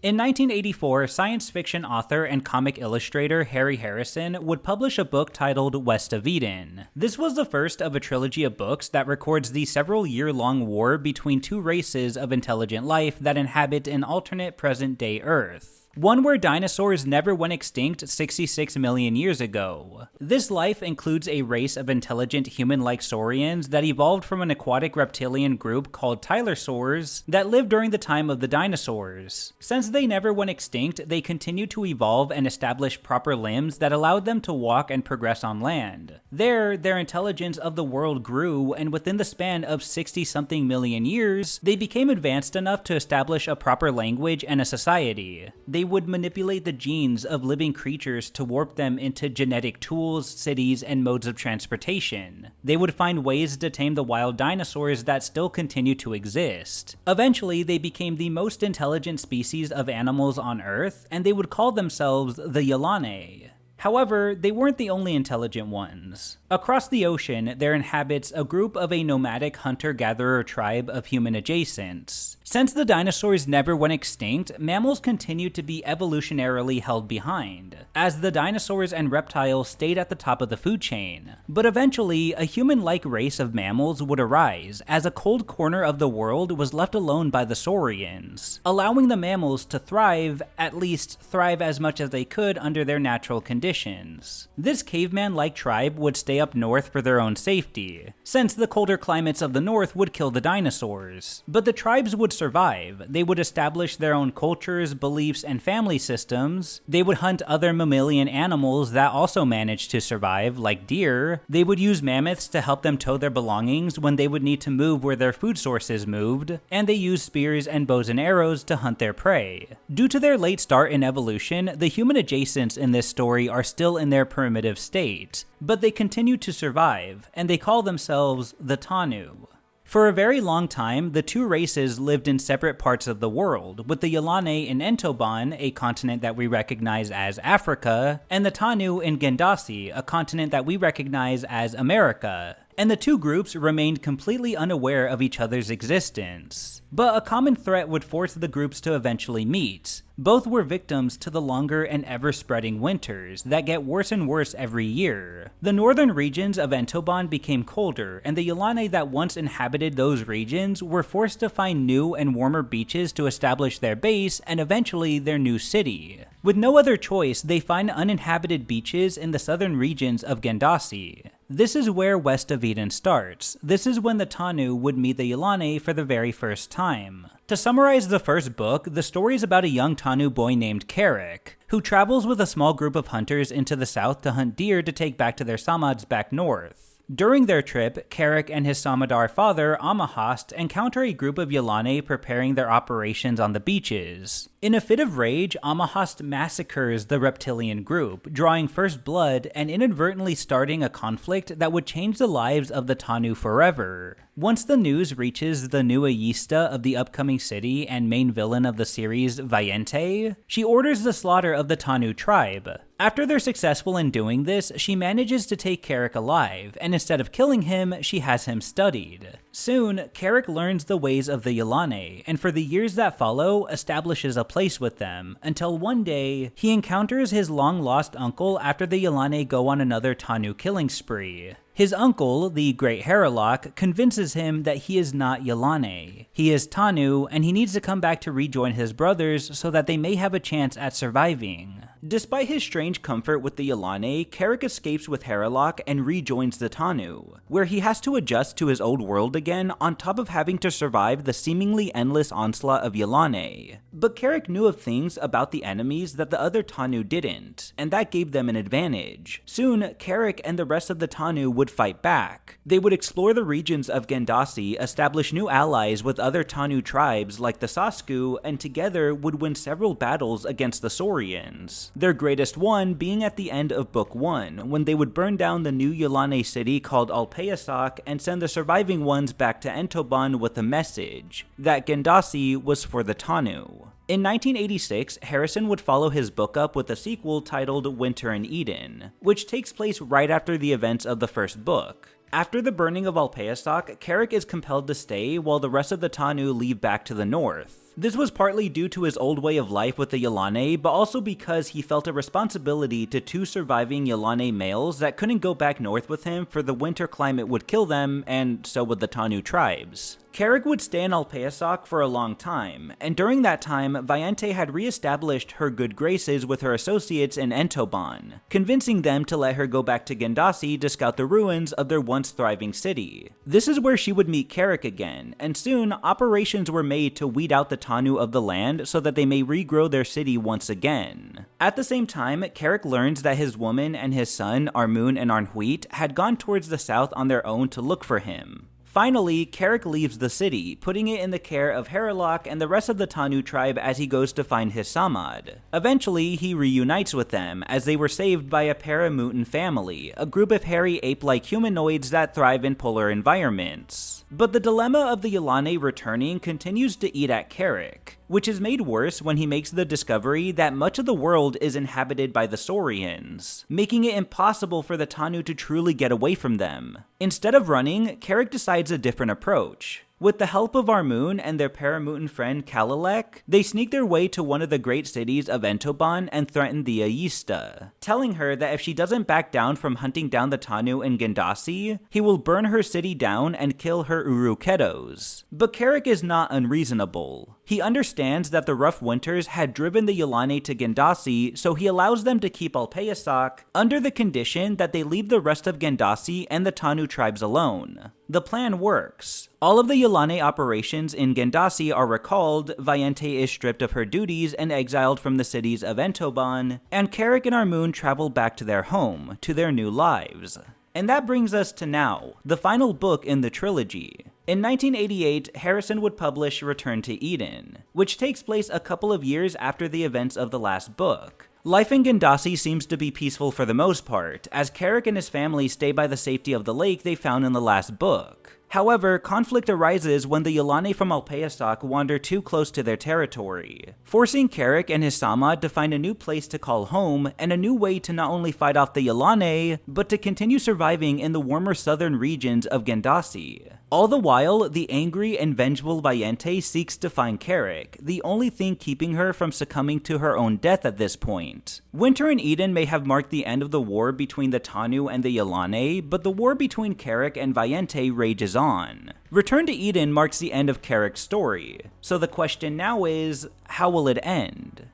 In 1984, science fiction author and comic illustrator Harry Harrison would publish a book titled West of Eden. This was the first of a trilogy of books that records the several-year-long war between two races of intelligent life that inhabit an alternate present-day Earth. One where dinosaurs never went extinct 66 million years ago. This life includes a race of intelligent human-like saurians that evolved from an aquatic reptilian group called Tylosaurs that lived during the time of the dinosaurs. Since they never went extinct, they continued to evolve and establish proper limbs that allowed them to walk and progress on land. There, their intelligence of the world grew, and within the span of 60-something million years, they became advanced enough to establish a proper language and a society. They would manipulate the genes of living creatures to warp them into genetic tools, cities, and modes of transportation. They would find ways to tame the wild dinosaurs that still continue to exist. Eventually, they became the most intelligent species of animals on Earth, and they would call themselves the Yilane. However, they weren't the only intelligent ones. Across the ocean, there inhabits a group of a nomadic hunter-gatherer tribe of human adjacents. Since the dinosaurs never went extinct, mammals continued to be evolutionarily held behind, as the dinosaurs and reptiles stayed at the top of the food chain. But eventually, a human-like race of mammals would arise, as a cold corner of the world was left alone by the saurians, allowing the mammals to thrive, at least thrive as much as they could under their natural conditions. This caveman-like tribe would stay up north for their own safety, since the colder climates of the north would kill the dinosaurs. But the tribes would survive. They would establish their own cultures, beliefs, and family systems. They would hunt other mammalian animals that also managed to survive, like deer. They would use mammoths to help them tow their belongings when they would need to move where their food sources moved, and they used spears and bows and arrows to hunt their prey. Due to their late start in evolution, the human adjacents in this story are still in their primitive state, but they continue to survive, and they call themselves the Tanu. For a very long time, the two races lived in separate parts of the world, with the Yilane in Entoban, a continent that we recognize as Africa, and the Tanu in Gendasi, a continent that we recognize as America. And the two groups remained completely unaware of each other's existence. But a common threat would force the groups to eventually meet. Both were victims to the longer and ever-spreading winters that get worse and worse every year. The northern regions of Entoban became colder, and the Yilane that once inhabited those regions were forced to find new and warmer beaches to establish their base and eventually their new city. With no other choice, they find uninhabited beaches in the southern regions of Gendasi. This is where West of Eden starts. This is when the Tanu would meet the Yilane for the very first time. To summarize the first book, the story is about a young Tanu boy named Kerrick, who travels with a small group of hunters into the south to hunt deer to take back to their sammads back north. During their trip, Kerrick and his Samadar father, Amahast, encounter a group of Yilane preparing their operations on the beaches. In a fit of rage, Amahast massacres the reptilian group, drawing first blood and inadvertently starting a conflict that would change the lives of the Tanu forever. Once the news reaches the new Ayista of the upcoming city and main villain of the series, Vayente, she orders the slaughter of the Tanu tribe. After they're successful in doing this, she manages to take Kerrick alive, and instead of killing him, she has him studied. Soon, Kerrick learns the ways of the Yilane, and for the years that follow, establishes a place with them, until one day, he encounters his long-lost uncle after the Yilane go on another Tanu killing spree. His uncle, the Great Kerrick, convinces him that he is not Yilane. He is Tanu, and he needs to come back to rejoin his brothers so that they may have a chance at surviving. Despite his strange comfort with the Yilane, Kerrick escapes with Kerrick and rejoins the Tanu, where he has to adjust to his old world again on top of having to survive the seemingly endless onslaught of Yilane. But Kerrick knew of things about the enemies that the other Tanu didn't, and that gave them an advantage. Soon, Kerrick and the rest of the Tanu would fight back. They would explore the regions of Gendasi, establish new allies with other Tanu tribes like the Sasku, and together would win several battles against the Saurians. Their greatest one being at the end of Book 1, when they would burn down the new Yilane city called Alpeasak and send the surviving ones back to Entoban with a message that Gendasi was for the Tanu. In 1986, Harrison would follow his book up with a sequel titled Winter in Eden, which takes place right after the events of the first book. After the burning of Alpeasak, Kerrick is compelled to stay while the rest of the Tanu leave back to the north. This was partly due to his old way of life with the Yilane, but also because he felt a responsibility to two surviving Yilane males that couldn't go back north with him for the winter climate would kill them, and so would the Tanu tribes. Kerrick would stay in Alpeasoc for a long time, and during that time, Viente had re-established her good graces with her associates in Entoban, convincing them to let her go back to Gendasi to scout the ruins of their once thriving city. This is where she would meet Kerrick again, and soon, operations were made to weed out the Tanu of the land so that they may regrow their city once again. At the same time, Kerrick learns that his woman and his son, Armun and Arnhuit, had gone towards the south on their own to look for him. Finally, Kerrick leaves the city, putting it in the care of Herrilok and the rest of the Tanu tribe as he goes to find his sammad. Eventually, he reunites with them, as they were saved by a paramutant family, a group of hairy ape-like humanoids that thrive in polar environments. But the dilemma of the Yilane returning continues to eat at Kerrick, which is made worse when he makes the discovery that much of the world is inhabited by the Saurians, making it impossible for the Tanu to truly get away from them. Instead of running, Kerrick decides a different approach. With the help of Armun and their paramutant friend Kalalek, they sneak their way to one of the great cities of Entoban and threaten the Ayista, telling her that if she doesn't back down from hunting down the Tanu in Gendasi, he will burn her city down and kill her Uruketos. But Kerrick is not unreasonable. He understands that the rough winters had driven the Yilane to Gendasi, so he allows them to keep Alpeasoc under the condition that they leave the rest of Gendasi and the Tanu tribes alone. The plan works. All of the Yilane operations in Gendasi are recalled, Viente is stripped of her duties and exiled from the cities of Entoban, and Kerrick and Armun travel back to their home, to their new lives. And that brings us to now, the final book in the trilogy. In 1988, Harrison would publish Return to Eden, which takes place a couple of years after the events of the last book. Life in Gendasi seems to be peaceful for the most part, as Kerrick and his family stay by the safety of the lake they found in the last book. However, conflict arises when the Yilane from Alpeasoc wander too close to their territory, forcing Kerrick and his sammad to find a new place to call home and a new way to not only fight off the Yilane, but to continue surviving in the warmer southern regions of Gendasi. All the while, the angry and vengeful Viente seeks to find Kerrick, the only thing keeping her from succumbing to her own death at this point. Winter in Eden may have marked the end of the war between the Tanu and the Yilane, but the war between Kerrick and Viente rages on. Return to Eden marks the end of Kerrick's story, so the question now is, how will it end?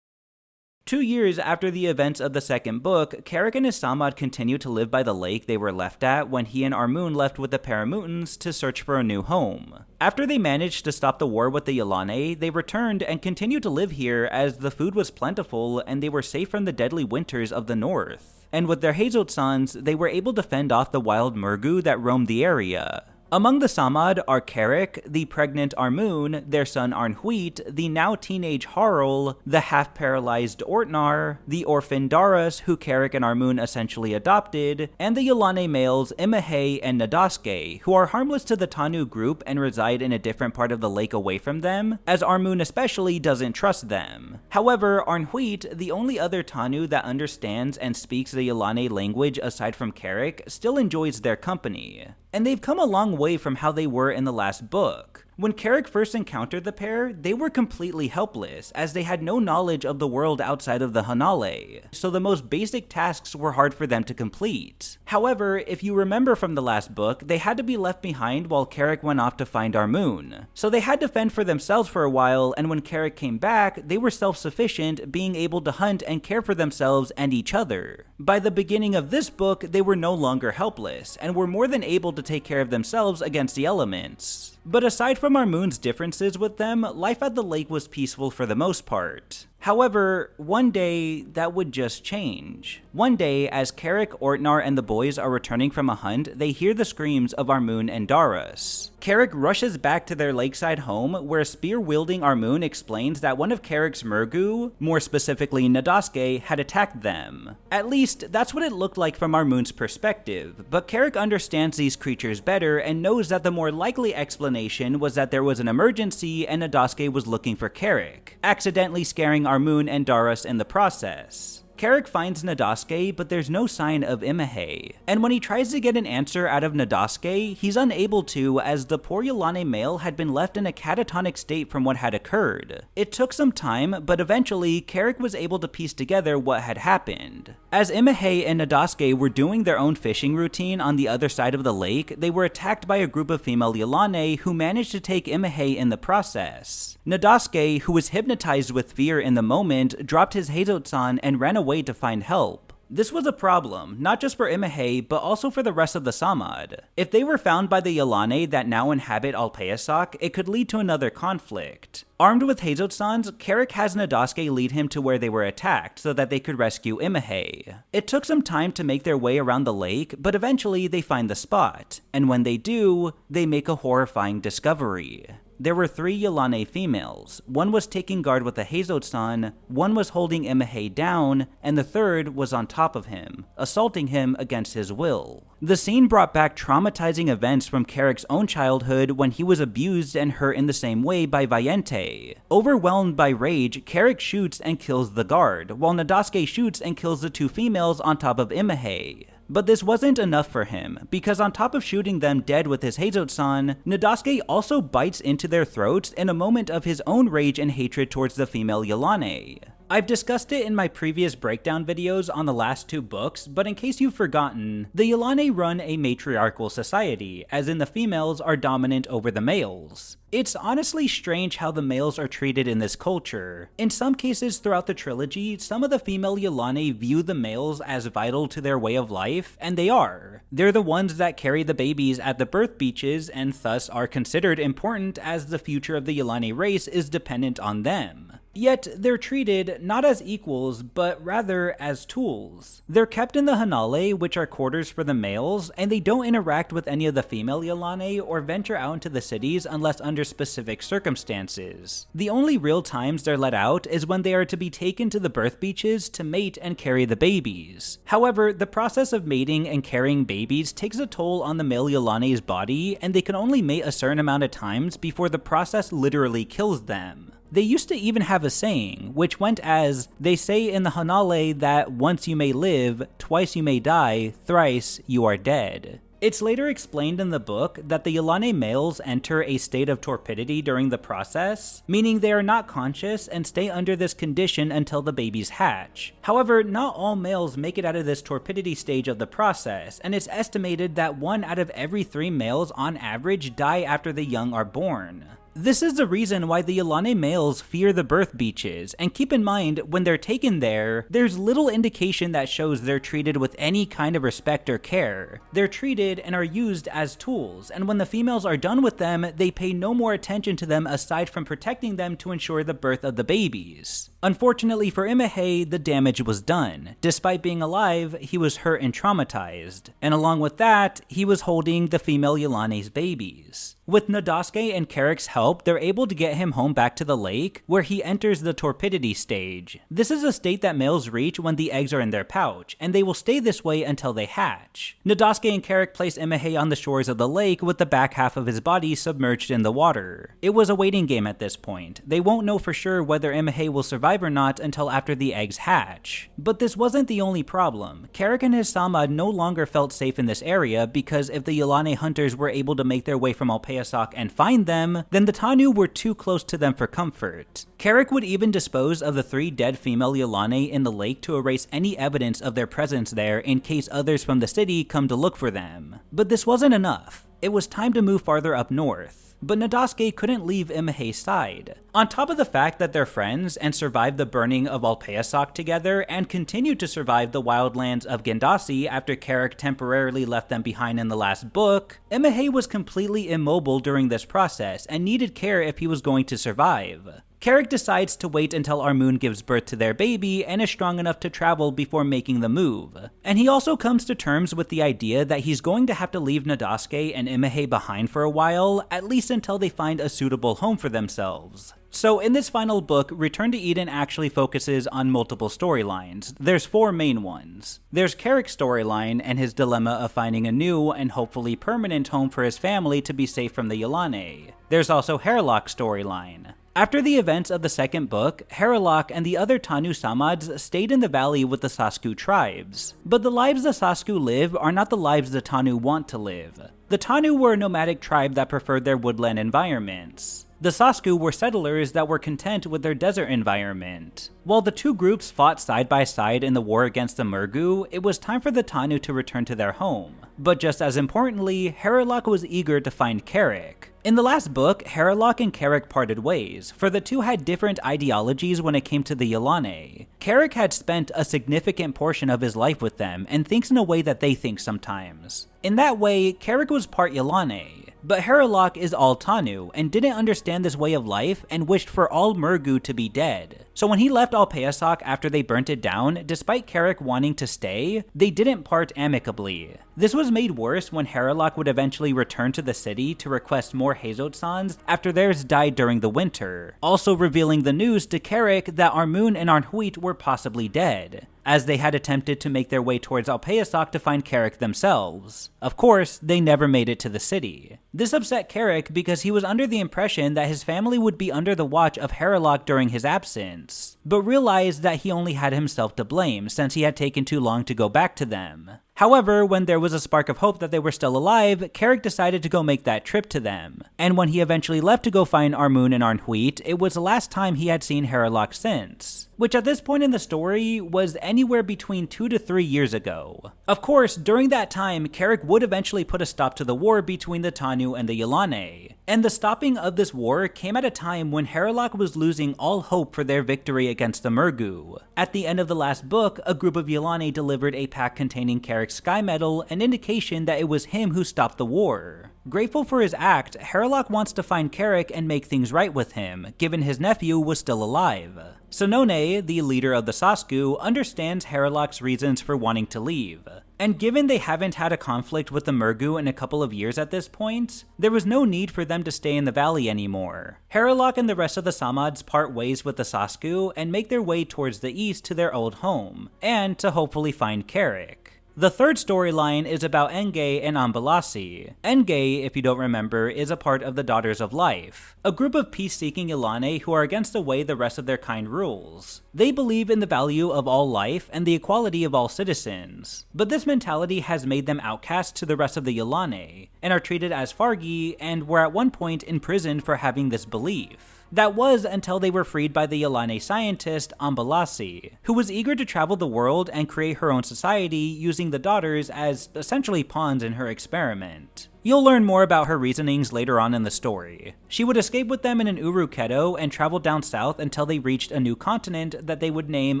2 years after the events of the second book, Kerrick and his sammad continue to live by the lake they were left at when he and Armun left with the paramutants to search for a new home. After they managed to stop the war with the Yilane, they returned and continued to live here as the food was plentiful and they were safe from the deadly winters of the north. And with their Hazotsans, they were able to fend off the wild Murgu that roamed the area. Among the sammad are Kerrick, the pregnant Armun, their son Arnhuit, the now teenage Harl, the half-paralyzed Ortnar, the orphan Daras who Kerrick and Armun essentially adopted, and the Yilane males Imahe and Nadaske, who are harmless to the Tanu group and reside in a different part of the lake away from them, as Armun especially doesn't trust them. However, Arnhuit, the only other Tanu that understands and speaks the Yilane language aside from Kerrick, still enjoys their company. And they've come a long way from how they were in the last book. When Kerrick first encountered the pair, they were completely helpless, as they had no knowledge of the world outside of the Hanale, so the most basic tasks were hard for them to complete. However, if you remember from the last book, they had to be left behind while Kerrick went off to find Armun. So they had to fend for themselves for a while, and when Kerrick came back, they were self-sufficient, being able to hunt and care for themselves and each other. By the beginning of this book, they were no longer helpless, and were more than able to take care of themselves against the elements. But aside from Armun's differences with them, life at the lake was peaceful for the most part. However, one day, that would just change. One day, as Kerrick, Ortnar, and the boys are returning from a hunt, they hear the screams of Armun and Daras. Kerrick rushes back to their lakeside home, where spear-wielding Armun explains that one of Kerrick's Murgu, more specifically Nadaske, had attacked them. At least, that's what it looked like from Armun's perspective, but Kerrick understands these creatures better and knows that the more likely explanation was that there was an emergency and Nadaske was looking for Kerrick, accidentally scaring Armun and Daras in the process. Kerrick finds Nadasuke, but there's no sign of Imahei. And when he tries to get an answer out of Nadasuke, he's unable to, as the poor Yilane male had been left in a catatonic state from what had occurred. It took some time, but eventually, Kerrick was able to piece together what had happened. As Imahei and Nadasuke were doing their own fishing routine on the other side of the lake, they were attacked by a group of female Yilane who managed to take Imahei in the process. Nadasuke, who was hypnotized with fear in the moment, dropped his Heizotsan and ran away to find help. This was a problem, not just for Imahei, but also for the rest of the sammad. If they were found by the Yilane that now inhabit Alpeasak, it could lead to another conflict. Armed with Heizotsans, Kerrick has Nadasuke lead him to where they were attacked so that they could rescue Imahei. It took some time to make their way around the lake, but eventually they find the spot, and when they do, they make a horrifying discovery. There were 3 Yilane females. One was taking guard with a Heizotsan, one was holding Imahei down, and the third was on top of him, assaulting him against his will. The scene brought back traumatizing events from Kerrick's own childhood when he was abused and hurt in the same way by Valiente. Overwhelmed by rage, Kerrick shoots and kills the guard, while Nadasuke shoots and kills the 2 females on top of Imahei. But this wasn't enough for him, because on top of shooting them dead with his Heizotsan, Nadasuke also bites into their throats in a moment of his own rage and hatred towards the female Yilane. I've discussed it in my previous breakdown videos on the last 2 books, but in case you've forgotten, the Yilane run a matriarchal society, as in the females are dominant over the males. It's honestly strange how the males are treated in this culture. In some cases throughout the trilogy, some of the female Yilane view the males as vital to their way of life, and they are. They're the ones that carry the babies at the birth beaches and thus are considered important as the future of the Yilane race is dependent on them. Yet, they're treated not as equals, but rather as tools. They're kept in the Hanale, which are quarters for the males, and they don't interact with any of the female Yilane or venture out into the cities unless under specific circumstances. The only real times they're let out is when they are to be taken to the birth beaches to mate and carry the babies. However, the process of mating and carrying babies takes a toll on the male Yilane's body, and they can only mate a certain amount of times before the process literally kills them. They used to even have a saying, which went as, they say in the Hanale that once you may live, twice you may die, thrice you are dead. It's later explained in the book that the Yilane males enter a state of torpidity during the process, meaning they are not conscious and stay under this condition until the babies hatch. However, not all males make it out of this torpidity stage of the process, and it's estimated that 1 out of every 3 males on average die after the young are born. This is the reason why the Yilane males fear the birth beaches, and keep in mind, when they're taken there, there's little indication that shows they're treated with any kind of respect or care. They're treated and are used as tools, and when the females are done with them, they pay no more attention to them aside from protecting them to ensure the birth of the babies. Unfortunately for Imahei, the damage was done. Despite being alive, he was hurt and traumatized, and along with that, he was holding the female Yilane's babies. With Nadasuke and Kerrick's help, they're able to get him home back to the lake, where he enters the torpidity stage. This is a state that males reach when the eggs are in their pouch, and they will stay this way until they hatch. Nadasuke and Kerrick place Imahei on the shores of the lake with the back half of his body submerged in the water. It was a waiting game at this point. They won't know for sure whether Imahei will survive or not until after the eggs hatch. But this wasn't the only problem. Kerrick and his sammad no longer felt safe in this area because if the Yilane hunters were able to make their way from Alpeasak and find them, then the Tanu were too close to them for comfort. Kerrick would even dispose of the 3 dead female Yilane in the lake to erase any evidence of their presence there in case others from the city come to look for them. But this wasn't enough. It was time to move farther up north. But Nadasuke couldn't leave Imahei's side. On top of the fact that they're friends and survived the burning of Alpeasak together and continued to survive the wildlands of Gendasi after Kerrick temporarily left them behind in the last book, Imahei was completely immobile during this process and needed care if he was going to survive. Kerrick decides to wait until Armun gives birth to their baby and is strong enough to travel before making the move. And he also comes to terms with the idea that he's going to have to leave Nadasuke and Imahei behind for a while, at least until they find a suitable home for themselves. So in this final book, Return to Eden actually focuses on multiple storylines. There's 4 main ones. There's Kerrick's storyline and his dilemma of finding a new and hopefully permanent home for his family to be safe from the Yilane. There's also Hairlock's storyline. After the events of the second book, Kerrick and the other Tanu sammads stayed in the valley with the Sasku tribes. But the lives the Sasku live are not the lives the Tanu want to live. The Tanu were a nomadic tribe that preferred their woodland environments. The Sasku were settlers that were content with their desert environment. While the two groups fought side by side in the war against the Murgu, it was time for the Tanu to return to their home. But just as importantly, Kerrick was eager to find Kerrick. In the last book, Kerrick and Kerrick parted ways, for the two had different ideologies when it came to the Yilane. Kerrick had spent a significant portion of his life with them and thinks in a way that they think sometimes. In that way, Kerrick was part Yilane. But Kerrick is all Tanu and didn't understand this way of life and wished for all Murgu to be dead. So when he left Alpeasoc after they burnt it down, despite Kerrick wanting to stay, they didn't part amicably. This was made worse when Kerrick would eventually return to the city to request more Hazotsans after theirs died during the winter, also revealing the news to Kerrick that Armun and Arnhuit were possibly dead, as they had attempted to make their way towards Alpeasoc to find Kerrick themselves. Of course, they never made it to the city. This upset Kerrick because he was under the impression that his family would be under the watch of Kerrick during his absence, but realized that he only had himself to blame since he had taken too long to go back to them. However, when there was a spark of hope that they were still alive, Kerrick decided to go make that trip to them. And when he eventually left to go find Armun and Arnhuit, it was the last time he had seen Kerrick since, which at this point in the story was anywhere between 2 to 3 years ago. Of course, during that time, Kerrick would eventually put a stop to the war between the Tanu and the Yilane. And the stopping of this war came at a time when Kerrick was losing all hope for their victory against the Murgu. At the end of the last book, a group of Yilane delivered a pack containing Kerrick's sky medal, an indication that it was him who stopped the war. Grateful for his act, Kerrick wants to find Kerrick and make things right with him, given his nephew was still alive. Sonone, the leader of the Sasku, understands Kerrick's reasons for wanting to leave. And given they haven't had a conflict with the Murgu in a couple of years at this point, there was no need for them to stay in the valley anymore. Kerrick and the rest of the sammads part ways with the Sasku and make their way towards the east to their old home, and to hopefully find Kerrick. The third storyline is about Enge and Ambalasi. Enge, if you don't remember, is a part of the Daughters of Life, a group of peace-seeking Yilane who are against the way the rest of their kind rules. They believe in the value of all life and the equality of all citizens, but this mentality has made them outcasts to the rest of the Yilane, and are treated as Fargi, and were at one point imprisoned for having this belief. That was until they were freed by the Yilane scientist Ambalasi, who was eager to travel the world and create her own society using the daughters as essentially pawns in her experiment. You'll learn more about her reasonings later on in the story. She would escape with them in an Uruketo and travel down south until they reached a new continent that they would name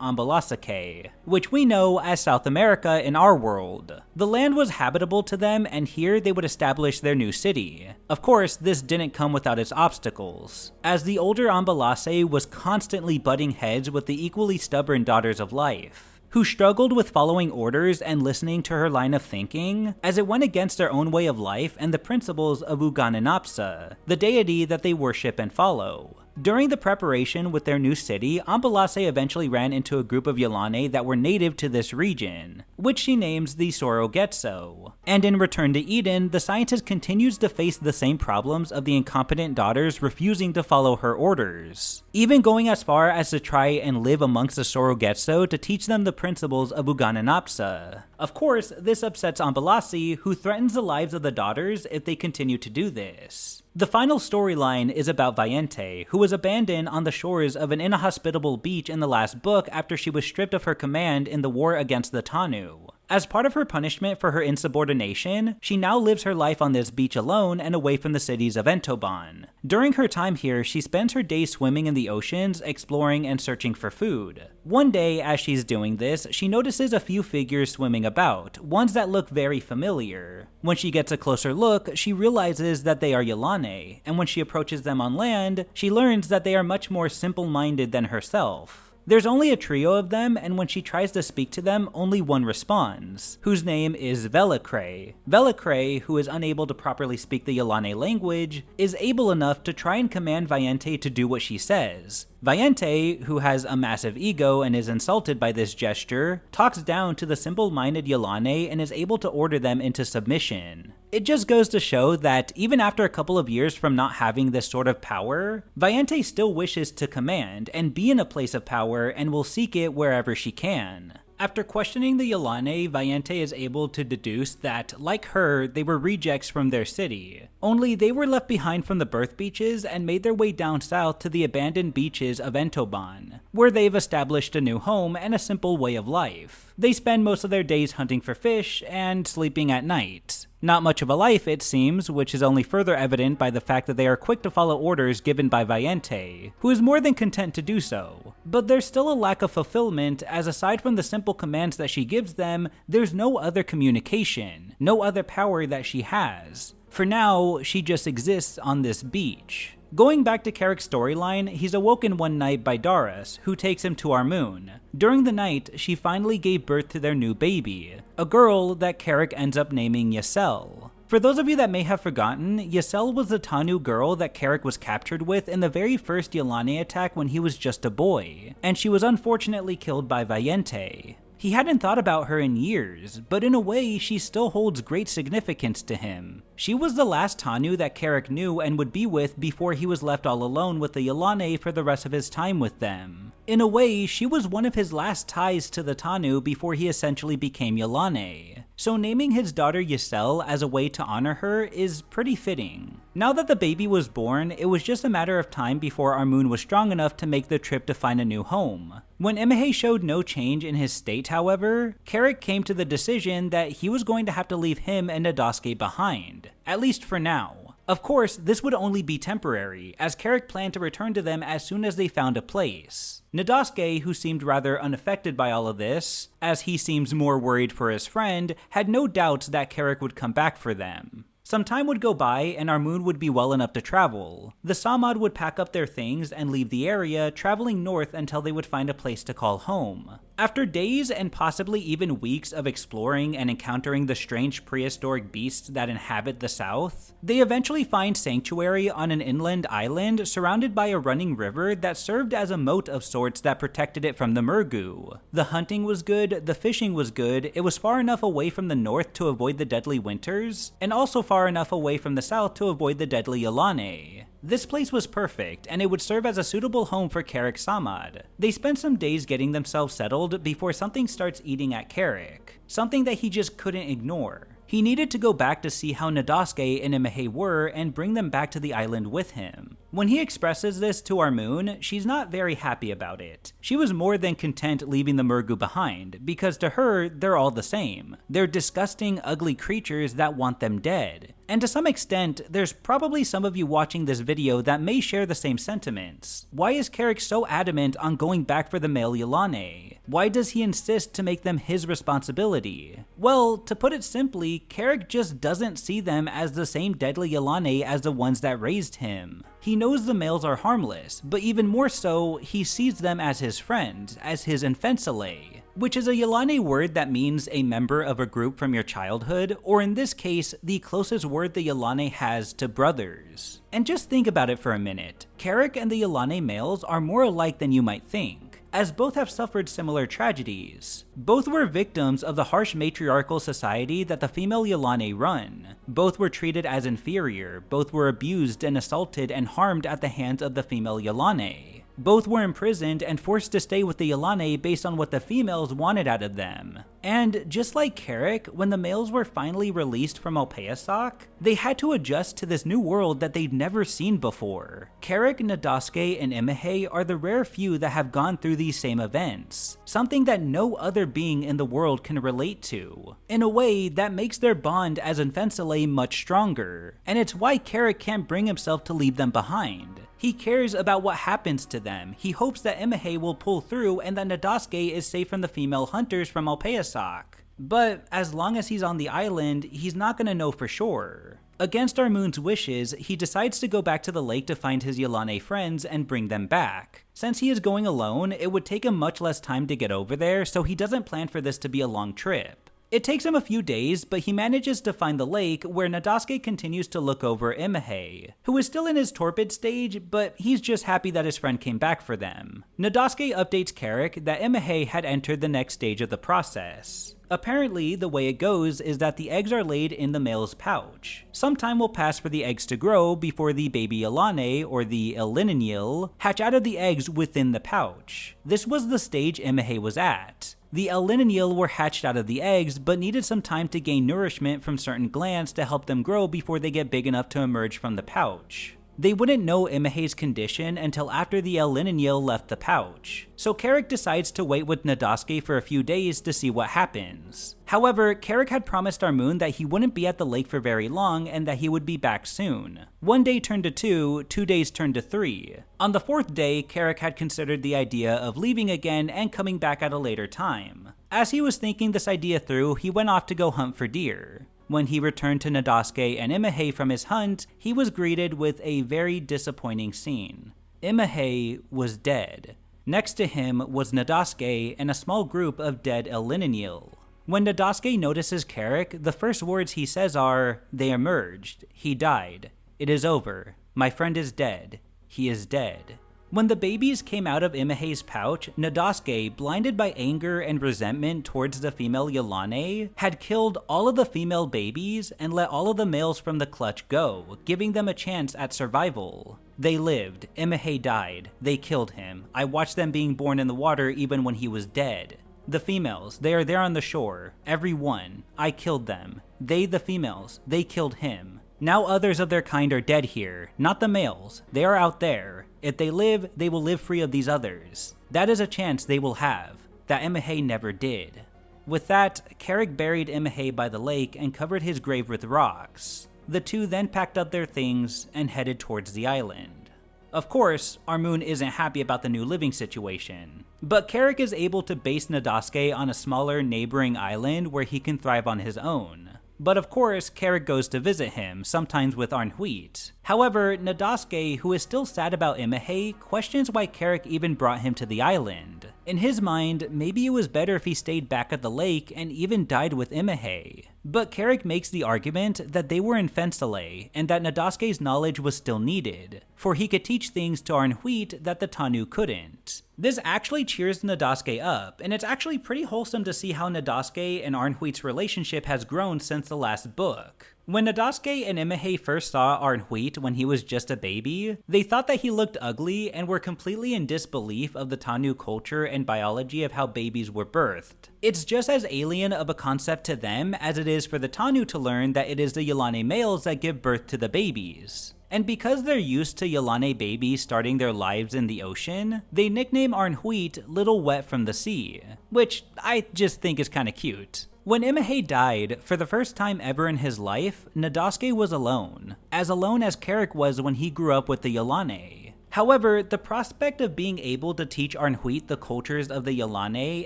Ambalasake, which we know as South America in our world. The land was habitable to them, and here they would establish their new city. Of course, this didn't come without its obstacles, as the older Ambalase was constantly butting heads with the equally stubborn Daughters of Life, who struggled with following orders and listening to her line of thinking, as it went against their own way of life and the principles of Ugananapsa, the deity that they worship and follow. During the preparation with their new city, Ambalase eventually ran into a group of Yilane that were native to this region, which she names the Sorogetso. And in Return to Eden, the scientist continues to face the same problems of the incompetent daughters refusing to follow her orders, even going as far as to try and live amongst the Sorogetso to teach them the principles of Ugananapsa. Of course, this upsets Ambalasi, who threatens the lives of the daughters if they continue to do this. The final storyline is about Valiente, who was abandoned on the shores of an inhospitable beach in the last book after she was stripped of her command in the war against the Tanu. As part of her punishment for her insubordination, she now lives her life on this beach alone and away from the cities of Entoban. During her time here, she spends her days swimming in the oceans, exploring and searching for food. One day, as she's doing this, she notices a few figures swimming about, ones that look very familiar. When she gets a closer look, she realizes that they are Yilane, and when she approaches them on land, she learns that they are much more simple-minded than herself. There's only a trio of them, and when she tries to speak to them, only one responds, whose name is Velicre. Velicre, who is unable to properly speak the Yilane language, is able enough to try and command Valiente to do what she says. Vayente, who has a massive ego and is insulted by this gesture, talks down to the simple-minded Yilane and is able to order them into submission. It just goes to show that even after a couple of years from not having this sort of power, Vayente still wishes to command and be in a place of power and will seek it wherever she can. After questioning the Yilane, Vayente is able to deduce that, like her, they were rejects from their city. Only they were left behind from the birth beaches and made their way down south to the abandoned beaches of Entoban, where they've established a new home and a simple way of life. They spend most of their days hunting for fish and sleeping at night. Not much of a life, it seems, which is only further evident by the fact that they are quick to follow orders given by Vayente, who is more than content to do so. But there's still a lack of fulfillment, as aside from the simple commands that she gives them, there's no other communication, no other power that she has. For now, she just exists on this beach. Going back to Kerrick's storyline, he's awoken one night by Doris, who takes him to our moon. During the night, she finally gave birth to their new baby, a girl that Kerrick ends up naming Ysel. For those of you that may have forgotten, Ysel was the Tanu girl that Kerrick was captured with in the very first Yilane attack when he was just a boy, and she was unfortunately killed by Vayente. He hadn't thought about her in years, but in a way, she still holds great significance to him. She was the last Tanu that Kerrick knew and would be with before he was left all alone with the Yilane for the rest of his time with them. In a way, she was one of his last ties to the Tanu before he essentially became Yilane. So naming his daughter Ysel as a way to honor her is pretty fitting. Now that the baby was born, it was just a matter of time before our moon was strong enough to make the trip to find a new home. When Imahei showed no change in his state, however, Kerrick came to the decision that he was going to have to leave him and Nadasuke behind, at least for now. Of course, this would only be temporary, as Kerrick planned to return to them as soon as they found a place. Nadasuke, who seemed rather unaffected by all of this, as he seems more worried for his friend, had no doubts that Kerrick would come back for them. Some time would go by and our moon would be well enough to travel. The sammad would pack up their things and leave the area, traveling north until they would find a place to call home. After days and possibly even weeks of exploring and encountering the strange prehistoric beasts that inhabit the south, they eventually find sanctuary on an inland island surrounded by a running river that served as a moat of sorts that protected it from the Murgu. The hunting was good, the fishing was good, it was far enough away from the north to avoid the deadly winters, and also far enough away from the south to avoid the deadly Yilane. This place was perfect, and it would serve as a suitable home for Kerrick's sammad. They spent some days getting themselves settled before something starts eating at Kerrick, something that he just couldn't ignore. He needed to go back to see how Nadasuke and Imahei were and bring them back to the island with him. When he expresses this to our moon, she's not very happy about it. She was more than content leaving the Murgu behind, because to her, they're all the same. They're disgusting, ugly creatures that want them dead. And to some extent, there's probably some of you watching this video that may share the same sentiments. Why is Kerrick so adamant on going back for the male Yilane? Why does he insist to make them his responsibility? Well, to put it simply, Kerrick just doesn't see them as the same deadly Yilane as the ones that raised him. He knows the males are harmless, but even more so, he sees them as his friends, as his Enfensele, which is a Yilane word that means a member of a group from your childhood, or in this case, the closest word the Yilane has to brothers. And just think about it for a minute. Kerrick and the Yilane males are more alike than you might think, as both have suffered similar tragedies. Both were victims of the harsh matriarchal society that the female Yilane run. Both were treated as inferior, both were abused and assaulted and harmed at the hands of the female Yilane. Both were imprisoned and forced to stay with the Yilane based on what the females wanted out of them. And just like Kerrick, when the males were finally released from Alpeasak, they had to adjust to this new world that they'd never seen before. Kerrick, Nadasuke, and Imahei are the rare few that have gone through these same events, something that no other being in the world can relate to. In a way, that makes their bond as Enfensele much stronger, and it's why Kerrick can't bring himself to leave them behind. He cares about what happens to them. He hopes that Imahei will pull through and that Nadasuke is safe from the female hunters from Alpeasak. But as long as he's on the island, he's not gonna know for sure. Against our moon's wishes, he decides to go back to the lake to find his Yilane friends and bring them back. Since he is going alone, it would take him much less time to get over there, so he doesn't plan for this to be a long trip. It takes him a few days, but he manages to find the lake where Nadasuke continues to look over Imahei, who is still in his torpid stage, but he's just happy that his friend came back for them. Nadasuke updates Kerrick that Imahei had entered the next stage of the process. Apparently, the way it goes is that the eggs are laid in the male's pouch. Some time will pass for the eggs to grow before the baby Yilane, or the Yil, hatch out of the eggs within the pouch. This was the stage Imahei was at. The Yil were hatched out of the eggs, but needed some time to gain nourishment from certain glands to help them grow before they get big enough to emerge from the pouch. They wouldn't know Imahei's condition until after the Yil left the pouch, so Kerrick decides to wait with Nadasuke for a few days to see what happens. However, Kerrick had promised Armun that he wouldn't be at the lake for very long and that he would be back soon. 1 day turned to 2, 2 days turned to 3. On the 4th day, Kerrick had considered the idea of leaving again and coming back at a later time. As he was thinking this idea through, he went off to go hunt for deer. When he returned to Nadasuke and Imahei from his hunt, he was greeted with a very disappointing scene. Imahei was dead. Next to him was Nadasuke and a small group of dead Yil. When Nadasuke notices Kerrick, the first words he says are, "They emerged. He died. It is over. My friend is dead. He is dead." When the babies came out of Imahei's pouch, Nadasuke, blinded by anger and resentment towards the female Yilane, had killed all of the female babies and let all of the males from the clutch go, giving them a chance at survival. They lived. Imahei died. They killed him. I watched them being born in the water even when he was dead. The females, they are there on the shore. Every one. I killed them. They, the females, they killed him. Now others of their kind are dead here, not the males. They are out there. If they live, they will live free of these others. That is a chance they will have, that Imahei never did. With that, Kerrick buried Imahei by the lake and covered his grave with rocks. The two then packed up their things and headed towards the island. Of course, Armun isn't happy about the new living situation, but Kerrick is able to base Nadasuke on a smaller neighboring island where he can thrive on his own. But of course, Kerrick goes to visit him, sometimes with Arnhuit. However, Nadasuke, who is still sad about Imahei, questions why Kerrick even brought him to the island. In his mind, maybe it was better if he stayed back at the lake and even died with Imahei. But Kerrick makes the argument that they were in Fensale, and that Nadasuke's knowledge was still needed, for he could teach things to Arnhuit that the Tanu couldn't. This actually cheers Nadasuke up, and it's actually pretty wholesome to see how Nadasuke and Arnhuit's relationship has grown since the last book. When Nadasuke and Imahei first saw Arnhuit when he was just a baby, they thought that he looked ugly and were completely in disbelief of the Tanu culture and biology of how babies were birthed. It's just as alien of a concept to them as it is for the Tanu to learn that it is the Yilane males that give birth to the babies. And because they're used to Yilane babies starting their lives in the ocean, they nickname Arnhuit Little Wet from the Sea, which I just think is kinda cute. When Imahei died, for the first time ever in his life, Nadasuke was alone as Kerrick was when he grew up with the Yilane. However, the prospect of being able to teach Arnhuit the cultures of the Yilane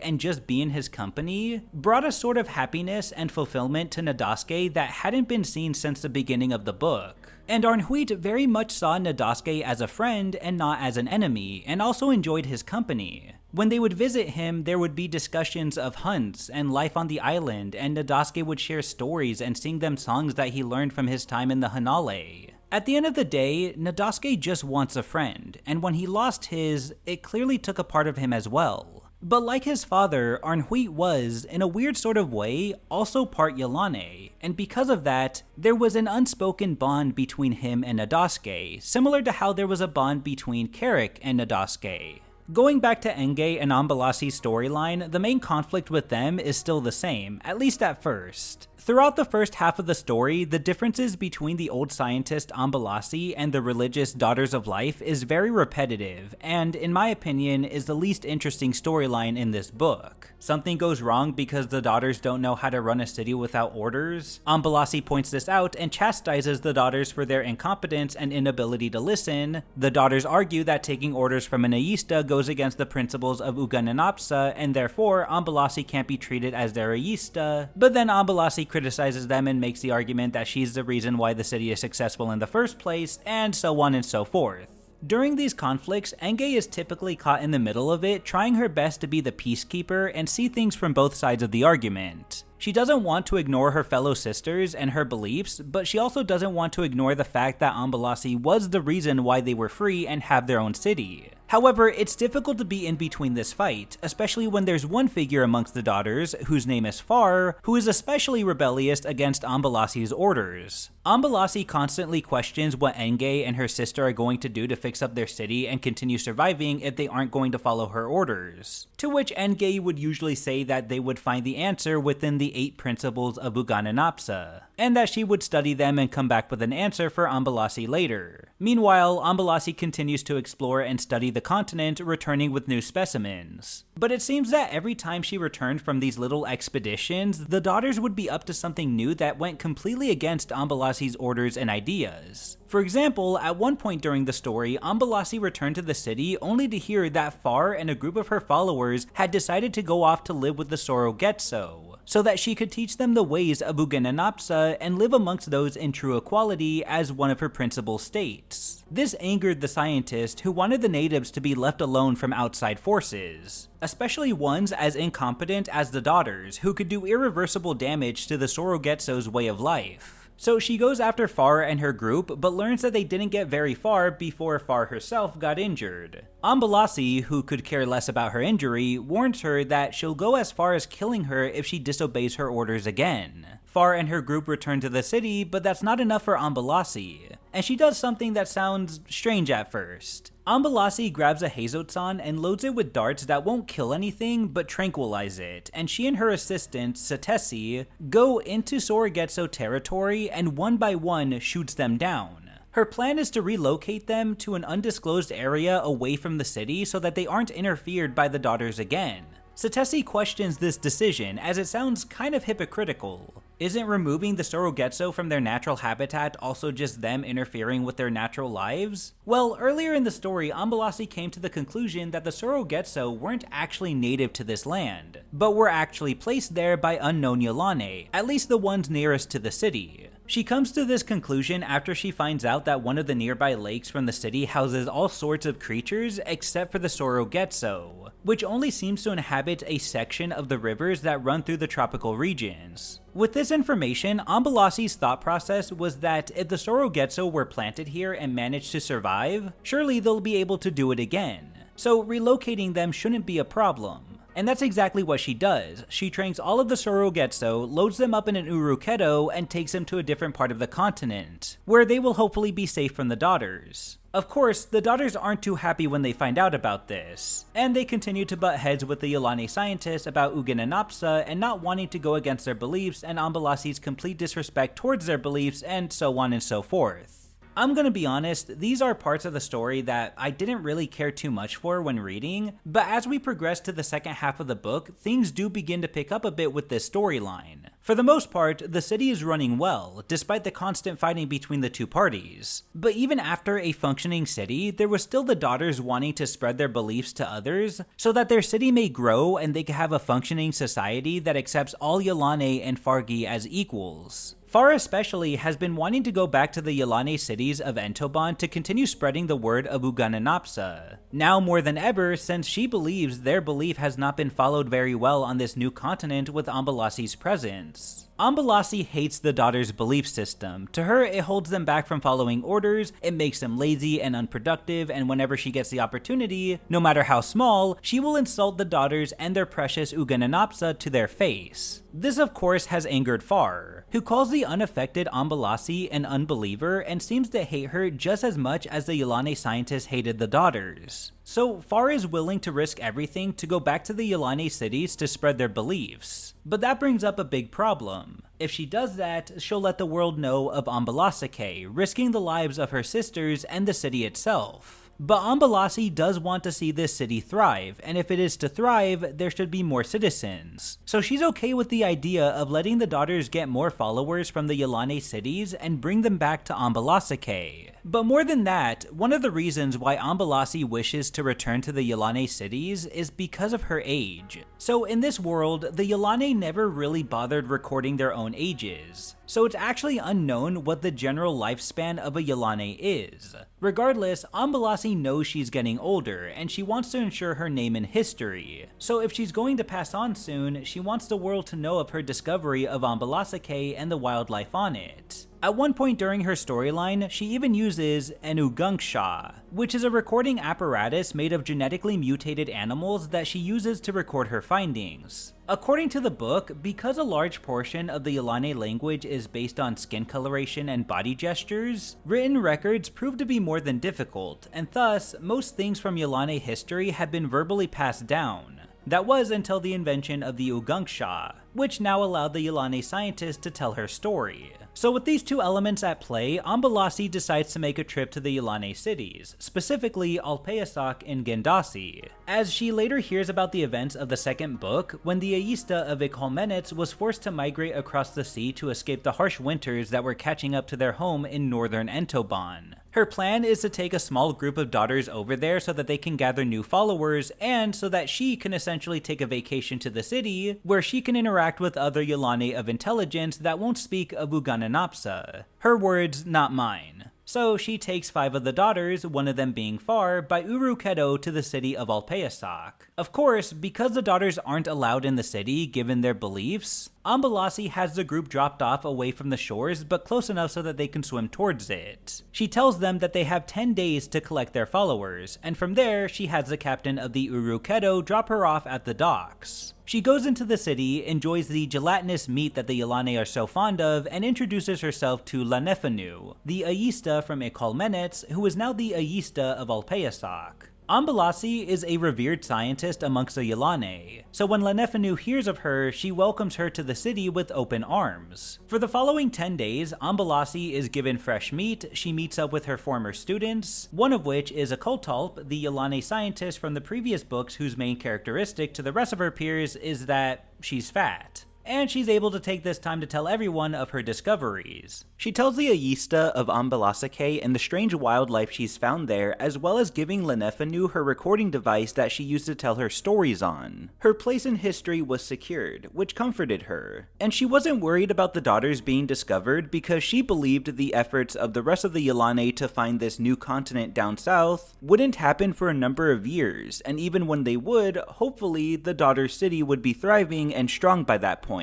and just be in his company brought a sort of happiness and fulfillment to Nadasuke that hadn't been seen since the beginning of the book. And Arnhuit very much saw Nadasuke as a friend and not as an enemy, and also enjoyed his company. When they would visit him, there would be discussions of hunts and life on the island, and Nadasuke would share stories and sing them songs that he learned from his time in the Hanale. At the end of the day, Nadasuke just wants a friend, and when he lost his, it clearly took a part of him as well. But like his father, Arnhuit was, in a weird sort of way, also part Yilane, and because of that, there was an unspoken bond between him and Nadasuke, similar to how there was a bond between Kerrick and Nadasuke. Going back to Enge and Ambalasi's storyline, the main conflict with them is still the same, at least at first. Throughout the first half of the story, the differences between the old scientist Ambalasi and the religious Daughters of Life is very repetitive, and in my opinion, is the least interesting storyline in this book. Something goes wrong because the daughters don't know how to run a city without orders. Ambalasi points this out and chastises the daughters for their incompetence and inability to listen. The daughters argue that taking orders from an Ayista goes against the principles of Ugananapsa, and therefore Ambalasi can't be treated as their Ayista, but then Ambalasi criticizes them and makes the argument that she's the reason why the city is successful in the first place, and so on and so forth. During these conflicts, Enge is typically caught in the middle of it, trying her best to be the peacekeeper and see things from both sides of the argument. She doesn't want to ignore her fellow sisters and her beliefs, but she also doesn't want to ignore the fact that Ambalasi was the reason why they were free and have their own city. However, it's difficult to be in between this fight, especially when there's one figure amongst the daughters, whose name is Far, who is especially rebellious against Ambalasi's orders. Ambalasi constantly questions what Engay and her sister are going to do to fix up their city and continue surviving if they aren't going to follow her orders. To which Engay would usually say that they would find the answer within the 8 principles of Ugananapsa, and that she would study them and come back with an answer for Ambalasi later. Meanwhile, Ambalasi continues to explore and study the continent, returning with new specimens. But it seems that every time she returned from these little expeditions, the daughters would be up to something new that went completely against Ambalasi's orders and ideas. For example, at one point during the story, Ambalasi returned to the city only to hear that Far and a group of her followers had decided to go off to live with the Sorogetso, so that she could teach them the ways of Ugananapsa and live amongst those in true equality as one of her principal states. This angered the scientist, who wanted the natives to be left alone from outside forces, especially ones as incompetent as the daughters, who could do irreversible damage to the Sorogetso's way of life. So she goes after Far and her group, but learns that they didn't get very far before Far herself got injured. Ambalasi, who could care less about her injury, warns her that she'll go as far as killing her if she disobeys her orders again. Far and her group return to the city, but that's not enough for Ambalasi, and she does something that sounds strange at first. Ambalasi grabs a Hazotsan and loads it with darts that won't kill anything but tranquilize it, and she and her assistant, Satesi, go into Sorogetso territory and one by one shoots them down. Her plan is to relocate them to an undisclosed area away from the city so that they aren't interfered by the daughters again. Satesi questions this decision as it sounds kind of hypocritical. Isn't removing the Sorogetso from their natural habitat also just them interfering with their natural lives? Well, earlier in the story, Ambalasi came to the conclusion that the Sorogetso weren't actually native to this land, but were actually placed there by unknown Yilane, at least the ones nearest to the city. She comes to this conclusion after she finds out that one of the nearby lakes from the city houses all sorts of creatures except for the Sorogetso, which only seems to inhabit a section of the rivers that run through the tropical regions. With this information, Ambalasi's thought process was that if the Sorogetso were planted here and managed to survive, surely they'll be able to do it again. So relocating them shouldn't be a problem. And that's exactly what she does. She trains all of the Sorogetso, loads them up in an Uruketo, and takes them to a different part of the continent, where they will hopefully be safe from the daughters. Of course, the daughters aren't too happy when they find out about this, and they continue to butt heads with the Yilane scientists about Ugananapsa and not wanting to go against their beliefs and Ambalasi's complete disrespect towards their beliefs, and so on and so forth. I'm gonna be honest, these are parts of the story that I didn't really care too much for when reading, but as we progress to the second half of the book, things do begin to pick up a bit with this storyline. For the most part, the city is running well, despite the constant fighting between the two parties. But even after a functioning city, there was still the daughters wanting to spread their beliefs to others, so that their city may grow and they can have a functioning society that accepts all Yilane and Fargi as equals. Far especially has been wanting to go back to the Yilane cities of Entoban to continue spreading the word of Ugananapsa, now more than ever since she believes their belief has not been followed very well on this new continent with Ambalasi's presence. Ambalasi hates the daughters' belief system. To her, it holds them back from following orders, it makes them lazy and unproductive, and whenever she gets the opportunity, no matter how small, she will insult the daughters and their precious Ugananapsa to their face. This of course has angered Far, who calls the unaffected Ambalasi an unbeliever and seems to hate her just as much as the Yilane scientists hated the daughters. So Far is willing to risk everything to go back to the Yilane cities to spread their beliefs. But that brings up a big problem. If she does that, she'll let the world know of Ambalasake, risking the lives of her sisters and the city itself. But Ambalasi does want to see this city thrive, and if it is to thrive, there should be more citizens. So she's okay with the idea of letting the daughters get more followers from the Yilane cities and bring them back to Ambalasake. But more than that, one of the reasons why Ambalasi wishes to return to the Yilane cities is because of her age. So in this world, the Yilane never really bothered recording their own ages. so it's actually unknown what the general lifespan of a Yilane is. Regardless, Ambalasi knows she's getting older, and she wants to ensure her name in history. So if she's going to pass on soon, she wants the world to know of her discovery of Ambalasake and the wildlife on it. At one point during her storyline, she even uses an ugunksha, which is a recording apparatus made of genetically mutated animals that she uses to record her findings. According to the book, because a large portion of the Yilane language is based on skin coloration and body gestures, written records prove to be more than difficult, and thus, most things from Yilane history have been verbally passed down. That was until the invention of the ugunksha, which now allowed the Yilane scientists to tell her story. So with these two elements at play, Ambalasi decides to make a trip to the Yilane cities, specifically Alpeasak and Gendasi, as she later hears about the events of the second book when the Aista of Ikolmenets was forced to migrate across the sea to escape the harsh winters that were catching up to their home in northern Entoban. Her plan is to take a small group of daughters over there so that they can gather new followers, and so that she can essentially take a vacation to the city, where she can interact with other Yilane of intelligence that won't speak of Ugananapsa. Her words, not mine. So she takes 5 of the daughters, one of them being Far, by Urukedo to the city of Alpeasak. Of course, because the daughters aren't allowed in the city given their beliefs, Ambalasi has the group dropped off away from the shores but close enough so that they can swim towards it. She tells them that they have 10 days to collect their followers, and from there she has the captain of the Urukedo drop her off at the docks. She goes into the city, enjoys the gelatinous meat that the Yilane are so fond of, and introduces herself to Lanefanu, the Aista from Ikolmenets, who is now the Aista of Alpeasak. Ambalasi is a revered scientist amongst the Yilane, so when Lanefanu hears of her, she welcomes her to the city with open arms. For the following 10 days, Ambalasi is given fresh meat, she meets up with her former students, one of which is Akultalp, the Yilane scientist from the previous books whose main characteristic to the rest of her peers is that she's fat. And she's able to take this time to tell everyone of her discoveries. She tells the Aista of Ambalasake and the strange wildlife she's found there, as well as giving Lanefanu her recording device that she used to tell her stories on. Her place in history was secured, which comforted her. And she wasn't worried about the daughters being discovered because she believed the efforts of the rest of the Yilane to find this new continent down south wouldn't happen for a number of years, and even when they would, hopefully the daughter's city would be thriving and strong by that point.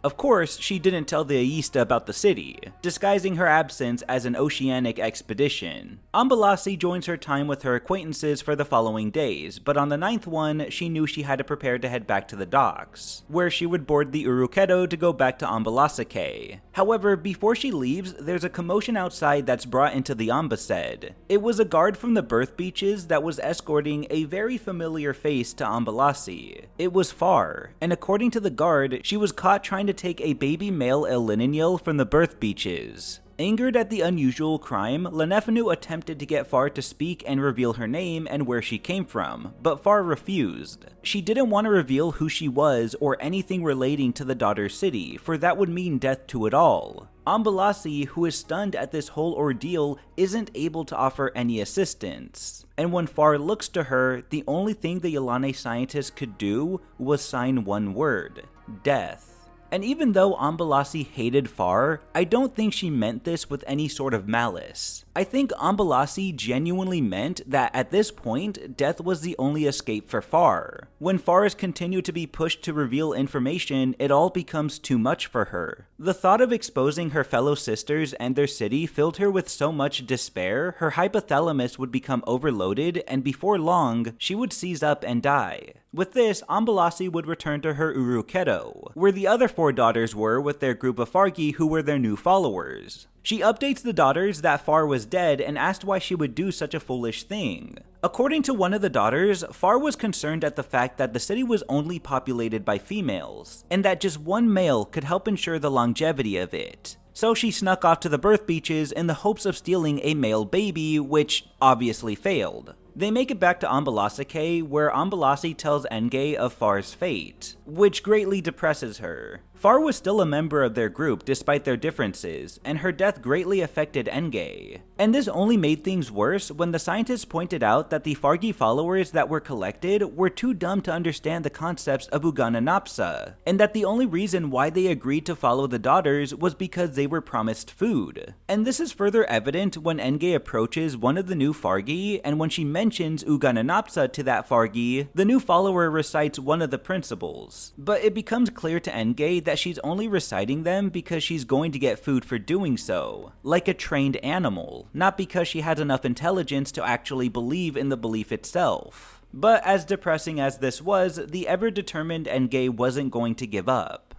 Of course, she didn't tell the Aista about the city, disguising her absence as an oceanic expedition. Ambalasi joins her time with her acquaintances for the following days, but on the 9th one, she knew she had to prepare to head back to the docks, where she would board the Urukedo to go back to Ambalasake. However, before she leaves, there's a commotion outside that's brought into the ambassade. It was a guard from the birth beaches that was escorting a very familiar face to Ambalasi. It was Far, and according to the guard, she was caught trying to take a baby male Elininil from the birth beaches. Angered at the unusual crime, Lanefanu attempted to get Far to speak and reveal her name and where she came from, but Far refused. She didn't want to reveal who she was or anything relating to the daughter's city, for that would mean death to it all. Ambalasi, who is stunned at this whole ordeal, isn't able to offer any assistance. And when Far looks to her, the only thing the Yilane scientist could do was sign one word: death. And even though Ambalasi hated Far, I don't think she meant this with any sort of malice. I think Ambalasi genuinely meant that at this point, death was the only escape for Far. When Fars continue to be pushed to reveal information, it all becomes too much for her. The thought of exposing her fellow sisters and their city filled her with so much despair, her hypothalamus would become overloaded, and before long, she would seize up and die. With this, Ambalasi would return to her Urukedo, where the other 4 daughters were with their group of Fargi who were their new followers. She updates the daughters that Far was dead and asked why she would do such a foolish thing. According to one of the daughters, Far was concerned at the fact that the city was only populated by females, and that just one male could help ensure the longevity of it. So she snuck off to the birth beaches in the hopes of stealing a male baby, which obviously failed. They make it back to Ambalasake, where Ambalasi tells Enge of Far's fate, which greatly depresses her. Far was still a member of their group despite their differences, and her death greatly affected Enge. And this only made things worse when the scientists pointed out that the Fargi followers that were collected were too dumb to understand the concepts of Ugananapsa, and that the only reason why they agreed to follow the daughters was because they were promised food. And this is further evident when Enge approaches one of the new Fargi, and when she mentions Ugananapsa to that Fargi, the new follower recites one of the principles. But it becomes clear to Enge that she's only reciting them because she's going to get food for doing so, like a trained animal, not because she has enough intelligence to actually believe in the belief itself. But as depressing as this was, the ever-determined Enge wasn't going to give up.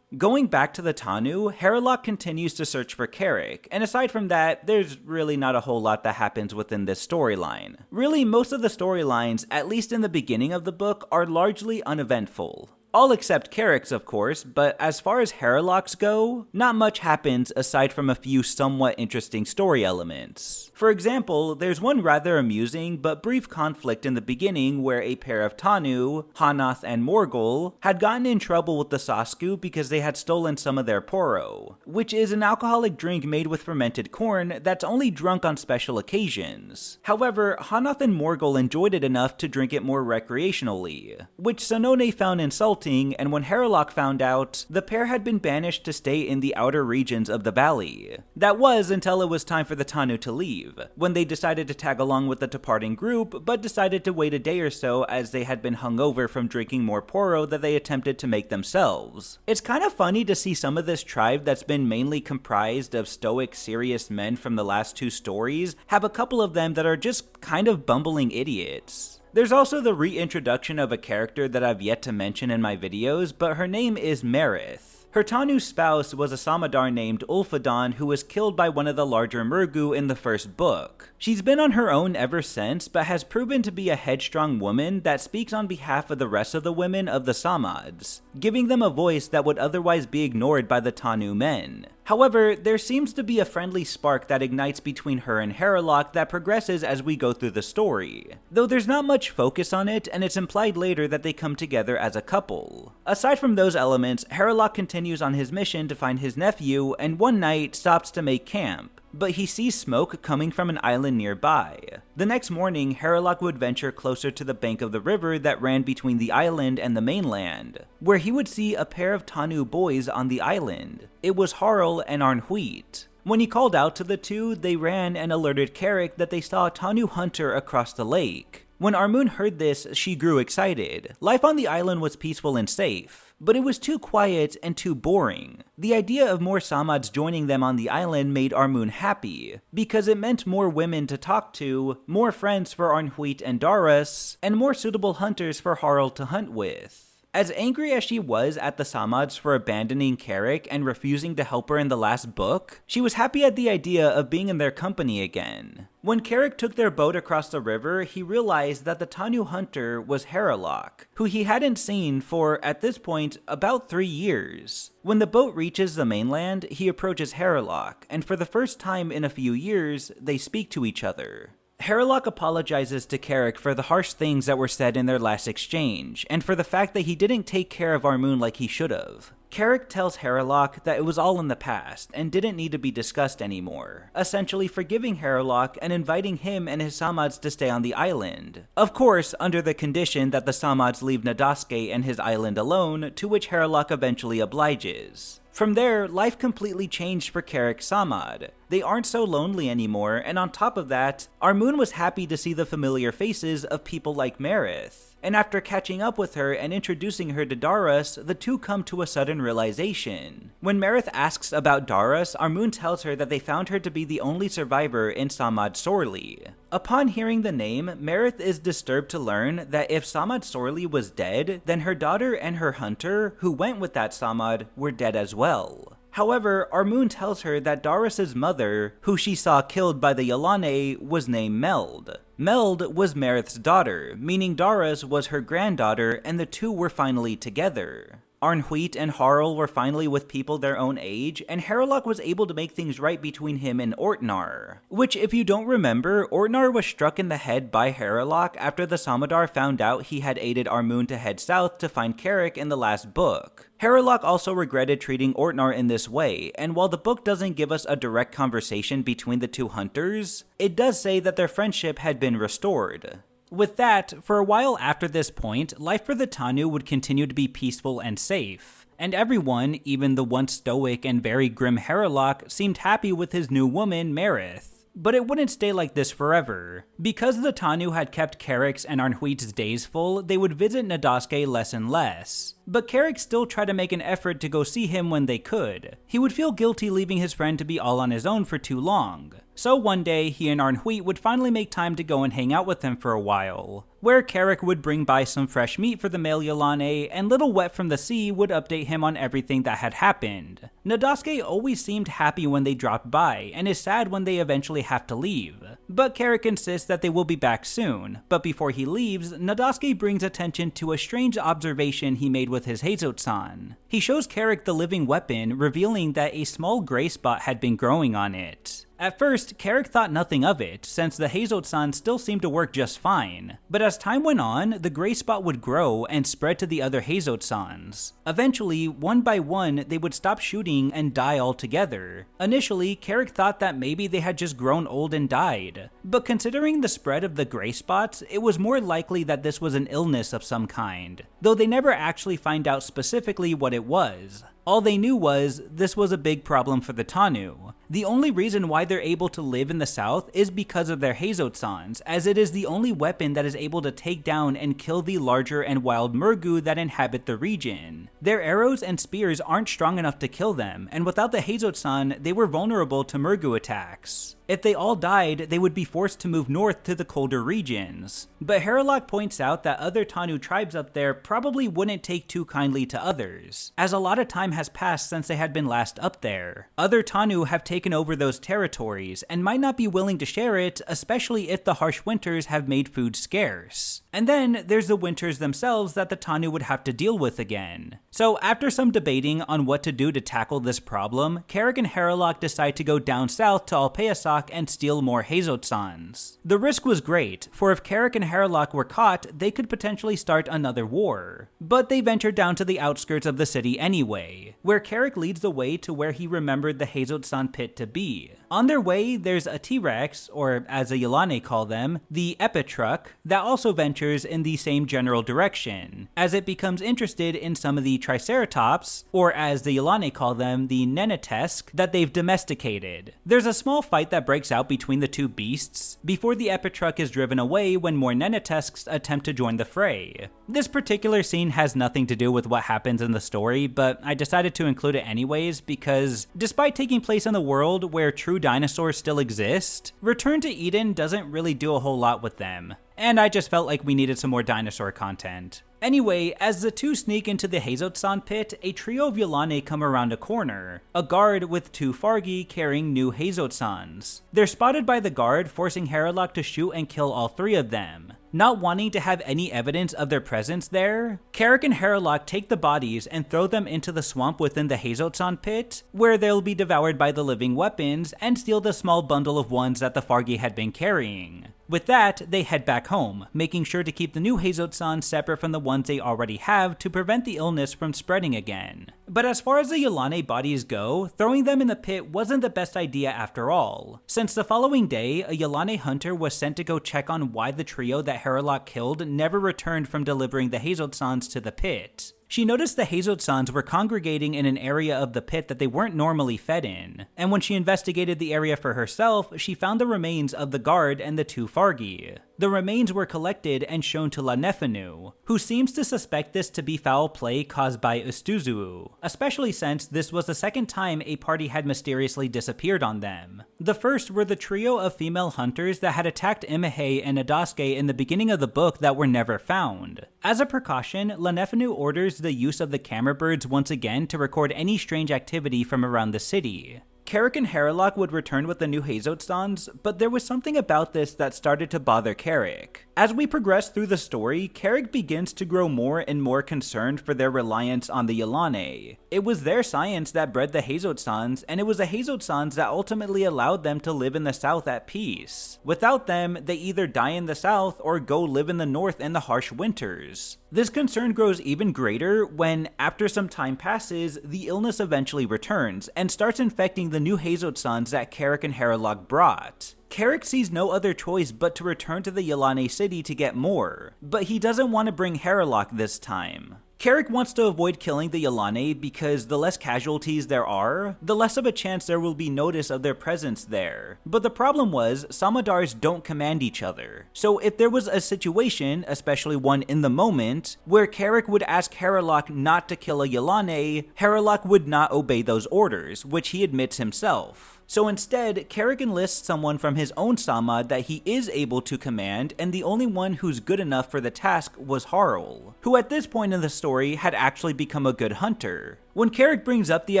Going back to the Tanu, Herlock continues to search for Kerrick, and aside from that, there's really not a whole lot that happens within this storyline. Really, most of the storylines, at least in the beginning of the book, are largely uneventful. All except Kerrick's, of course, but as far as Herlock's go, not much happens aside from a few somewhat interesting story elements. For example, there's one rather amusing but brief conflict in the beginning where a pair of Tanu, Hanath and Morgul, had gotten in trouble with the Sasku because they had stolen some of their poro, which is an alcoholic drink made with fermented corn that's only drunk on special occasions. However, Hanath and Morgul enjoyed it enough to drink it more recreationally, which Sanone found insulting, and when Herlock found out, the pair had been banished to stay in the outer regions of the valley. That was until it was time for the Tanu to leave, when they decided to tag along with the departing group, but decided to wait a day or so as they had been hungover from drinking more poro that they attempted to make themselves. It's kind of funny to see some of this tribe that's been mainly comprised of stoic, serious men from the last two stories have a couple of them that are just kind of bumbling idiots. There's also the reintroduction of a character that I've yet to mention in my videos, but her name is Marith. Her Tanu spouse was a Samadar named Ulfadon who was killed by one of the larger Murgu in the first book. She's been on her own ever since, but has proven to be a headstrong woman that speaks on behalf of the rest of the women of the Sammads, giving them a voice that would otherwise be ignored by the Tanu men. However, there seems to be a friendly spark that ignites between her and Herlock that progresses as we go through the story, though there's not much focus on it, and it's implied later that they come together as a couple. Aside from those elements, Herlock continues on his mission to find his nephew, and one night stops to make camp, but he sees smoke coming from an island nearby. The next morning, Herlock would venture closer to the bank of the river that ran between the island and the mainland, where he would see a pair of Tanu boys on the island. It was Harl and Arnhuit. When he called out to the two, they ran and alerted Kerrick that they saw a Tanu hunter across the lake. When Armun heard this, she grew excited. Life on the island was peaceful and safe, but it was too quiet and too boring. The idea of more Sammads joining them on the island made Armun happy, because it meant more women to talk to, more friends for Arnhuit and Darius, and more suitable hunters for Harl to hunt with. As angry as she was at the Sammads for abandoning Kerrick and refusing to help her in the last book, she was happy at the idea of being in their company again. When Kerrick took their boat across the river, he realized that the Tanu hunter was Herlock, who he hadn't seen for, at this point, about 3 years. When the boat reaches the mainland, he approaches Herlock, and for the first time in a few years, they speak to each other. Herlock apologizes to Kerrick for the harsh things that were said in their last exchange, and for the fact that he didn't take care of Armun like he should have. Kerrick tells Herlock that it was all in the past, and didn't need to be discussed anymore, essentially forgiving Herlock and inviting him and his Sammads to stay on the island. Of course, under the condition that the Sammads leave Nadasuke and his island alone, to which Herlock eventually obliges. From there, life completely changed for Kerrick Sammad. They aren't so lonely anymore, and on top of that, Armun was happy to see the familiar faces of people like Marith. And after catching up with her and introducing her to Darius, the two come to a sudden realization. When Marith asks about Darius, Armun tells her that they found her to be the only survivor in Sammad Sorli. Upon hearing the name, Marith is disturbed to learn that if Sammad Sorli was dead, then her daughter and her hunter, who went with that Sammad, were dead as well. However, Armun tells her that Darius's mother, who she saw killed by the Yilane, was named Meld. Meld was Marith's daughter, meaning Darius was her granddaughter, and the two were finally together. Arnhuit and Harl were finally with people their own age, and Herlock was able to make things right between him and Ortnar. Which, if you don't remember, Ortnar was struck in the head by Herlock after the Samadar found out he had aided Armun to head south to find Kerrick in the last book. Herlock also regretted treating Ortnar in this way, and while the book doesn't give us a direct conversation between the two hunters, it does say that their friendship had been restored. With that, for a while after this point, life for the Tanu would continue to be peaceful and safe, and everyone, even the once stoic and very grim Herlock, seemed happy with his new woman, Marith. But it wouldn't stay like this forever. Because the Tanu had kept Kerrick's and Arnhuit's days full, they would visit Nadasque less and less. But Kerrick still tried to make an effort to go see him when they could. He would feel guilty leaving his friend to be all on his own for too long. So one day, he and Arnhuit would finally make time to go and hang out with him for a while, where Kerrick would bring by some fresh meat for the male Yilane, and Little Wet from the Sea would update him on everything that had happened. Nadasque always seemed happy when they dropped by, and is sad when they eventually have to leave. But Kerrick insists that they will be back soon, but before he leaves, Nadasque brings attention to a strange observation he made with his Heizotsan. He shows Kerrick the living weapon, revealing that a small gray spot had been growing on it. At first, Kerrick thought nothing of it, since the Heizotsan still seemed to work just fine, but as time went on, the gray spot would grow and spread to the other Heizotsans. Eventually, one by one, they would stop shooting and die altogether. Initially, Kerrick thought that maybe they had just grown old and died, but considering the spread of the gray spots, it was more likely that this was an illness of some kind, though they never actually find out specifically what it was. All they knew was, this was a big problem for the Tanu. The only reason why they're able to live in the south is because of their Heizotsans, as it is the only weapon that is able to take down and kill the larger and wild Murgu that inhabit the region. Their arrows and spears aren't strong enough to kill them, and without the Heizotsan, they were vulnerable to Murgu attacks. If they all died, they would be forced to move north to the colder regions. But Herlock points out that other Tanu tribes up there probably wouldn't take too kindly to others, as a lot of time has passed since they had been last up there. Other Tanu have taken over those territories and might not be willing to share it, especially if the harsh winters have made food scarce. And then there's the winters themselves that the Tanu would have to deal with again. So after some debating on what to do to tackle this problem, Kerrick and Herlock decide to go down south to Alpeasac and steal more Heizotsans. The risk was great, for if Kerrick and Herlock were caught, they could potentially start another war. But they ventured down to the outskirts of the city anyway, where Kerrick leads the way to where he remembered the Heizotsan pit to be. On their way, there's a T-Rex, or as the Yilane call them, the Epitruck, that also ventures in the same general direction, as it becomes interested in some of the Triceratops, or as the Yilane call them, the Nenetesk, that they've domesticated. There's a small fight that breaks out between the two beasts, before the Epitruck is driven away when more Nenetesks attempt to join the fray. This particular scene has nothing to do with what happens in the story, but I decided to include it anyways because, despite taking place in the world where true dinosaurs still exist, Return to Eden doesn't really do a whole lot with them, and I just felt like we needed some more dinosaur content. Anyway, as the two sneak into the Heizotsan pit, a trio of Yilane come around a corner, a guard with two Fargi carrying new Heizotsans. They're spotted by the guard, forcing Herlock to shoot and kill all three of them. Not wanting to have any evidence of their presence there, Kerrick and Herlock take the bodies and throw them into the swamp within the Heizotsan pit, where they'll be devoured by the living weapons, and steal the small bundle of ones that the Fargi had been carrying. With that, they head back home, making sure to keep the new Heizotsan separate from the ones they already have to prevent the illness from spreading again. But as far as the Yilane bodies go, throwing them in the pit wasn't the best idea after all, since the following day, a Yilane hunter was sent to go check on why the trio that Herlock killed never returned from delivering the Heizotsans to the pit. She noticed the Heizotsans were congregating in an area of the pit that they weren't normally fed in, and when she investigated the area for herself, she found the remains of the guard and the two Fargi. The remains were collected and shown to Lanefanu, who seems to suspect this to be foul play caused by Ustuzu, especially since this was the second time a party had mysteriously disappeared on them. The first were the trio of female hunters that had attacked Imahei and Nadasque in the beginning of the book that were never found. As a precaution, Lanefanu orders the use of the camera birds once again to record any strange activity from around the city. Kerrick and Harrelok would return with the new Hazotsons, but there was something about this that started to bother Kerrick. As we progress through the story, Kerrick begins to grow more and more concerned for their reliance on the Yilane. It was their science that bred the Hazotsons, and it was the Hazotsons that ultimately allowed them to live in the south at peace. Without them, they either die in the south or go live in the north in the harsh winters. This concern grows even greater when, after some time passes, the illness eventually returns and starts infecting the new Hazotsons that Kerrick and Harrelok brought. Kerrick sees no other choice but to return to the Yilane city to get more, but he doesn't want to bring Harrelok this time. Kerrick wants to avoid killing the Yilane because the less casualties there are, the less of a chance there will be notice of their presence there. But the problem was, Samadars don't command each other. So if there was a situation, especially one in the moment, where Kerrick would ask Harrelok not to kill a Yilane, Harrelok would not obey those orders, which he admits himself. So instead, Kerrick enlists someone from his own sammad that he is able to command, and the only one who's good enough for the task was Harl, who at this point in the story had actually become a good hunter. When Kerrick brings up the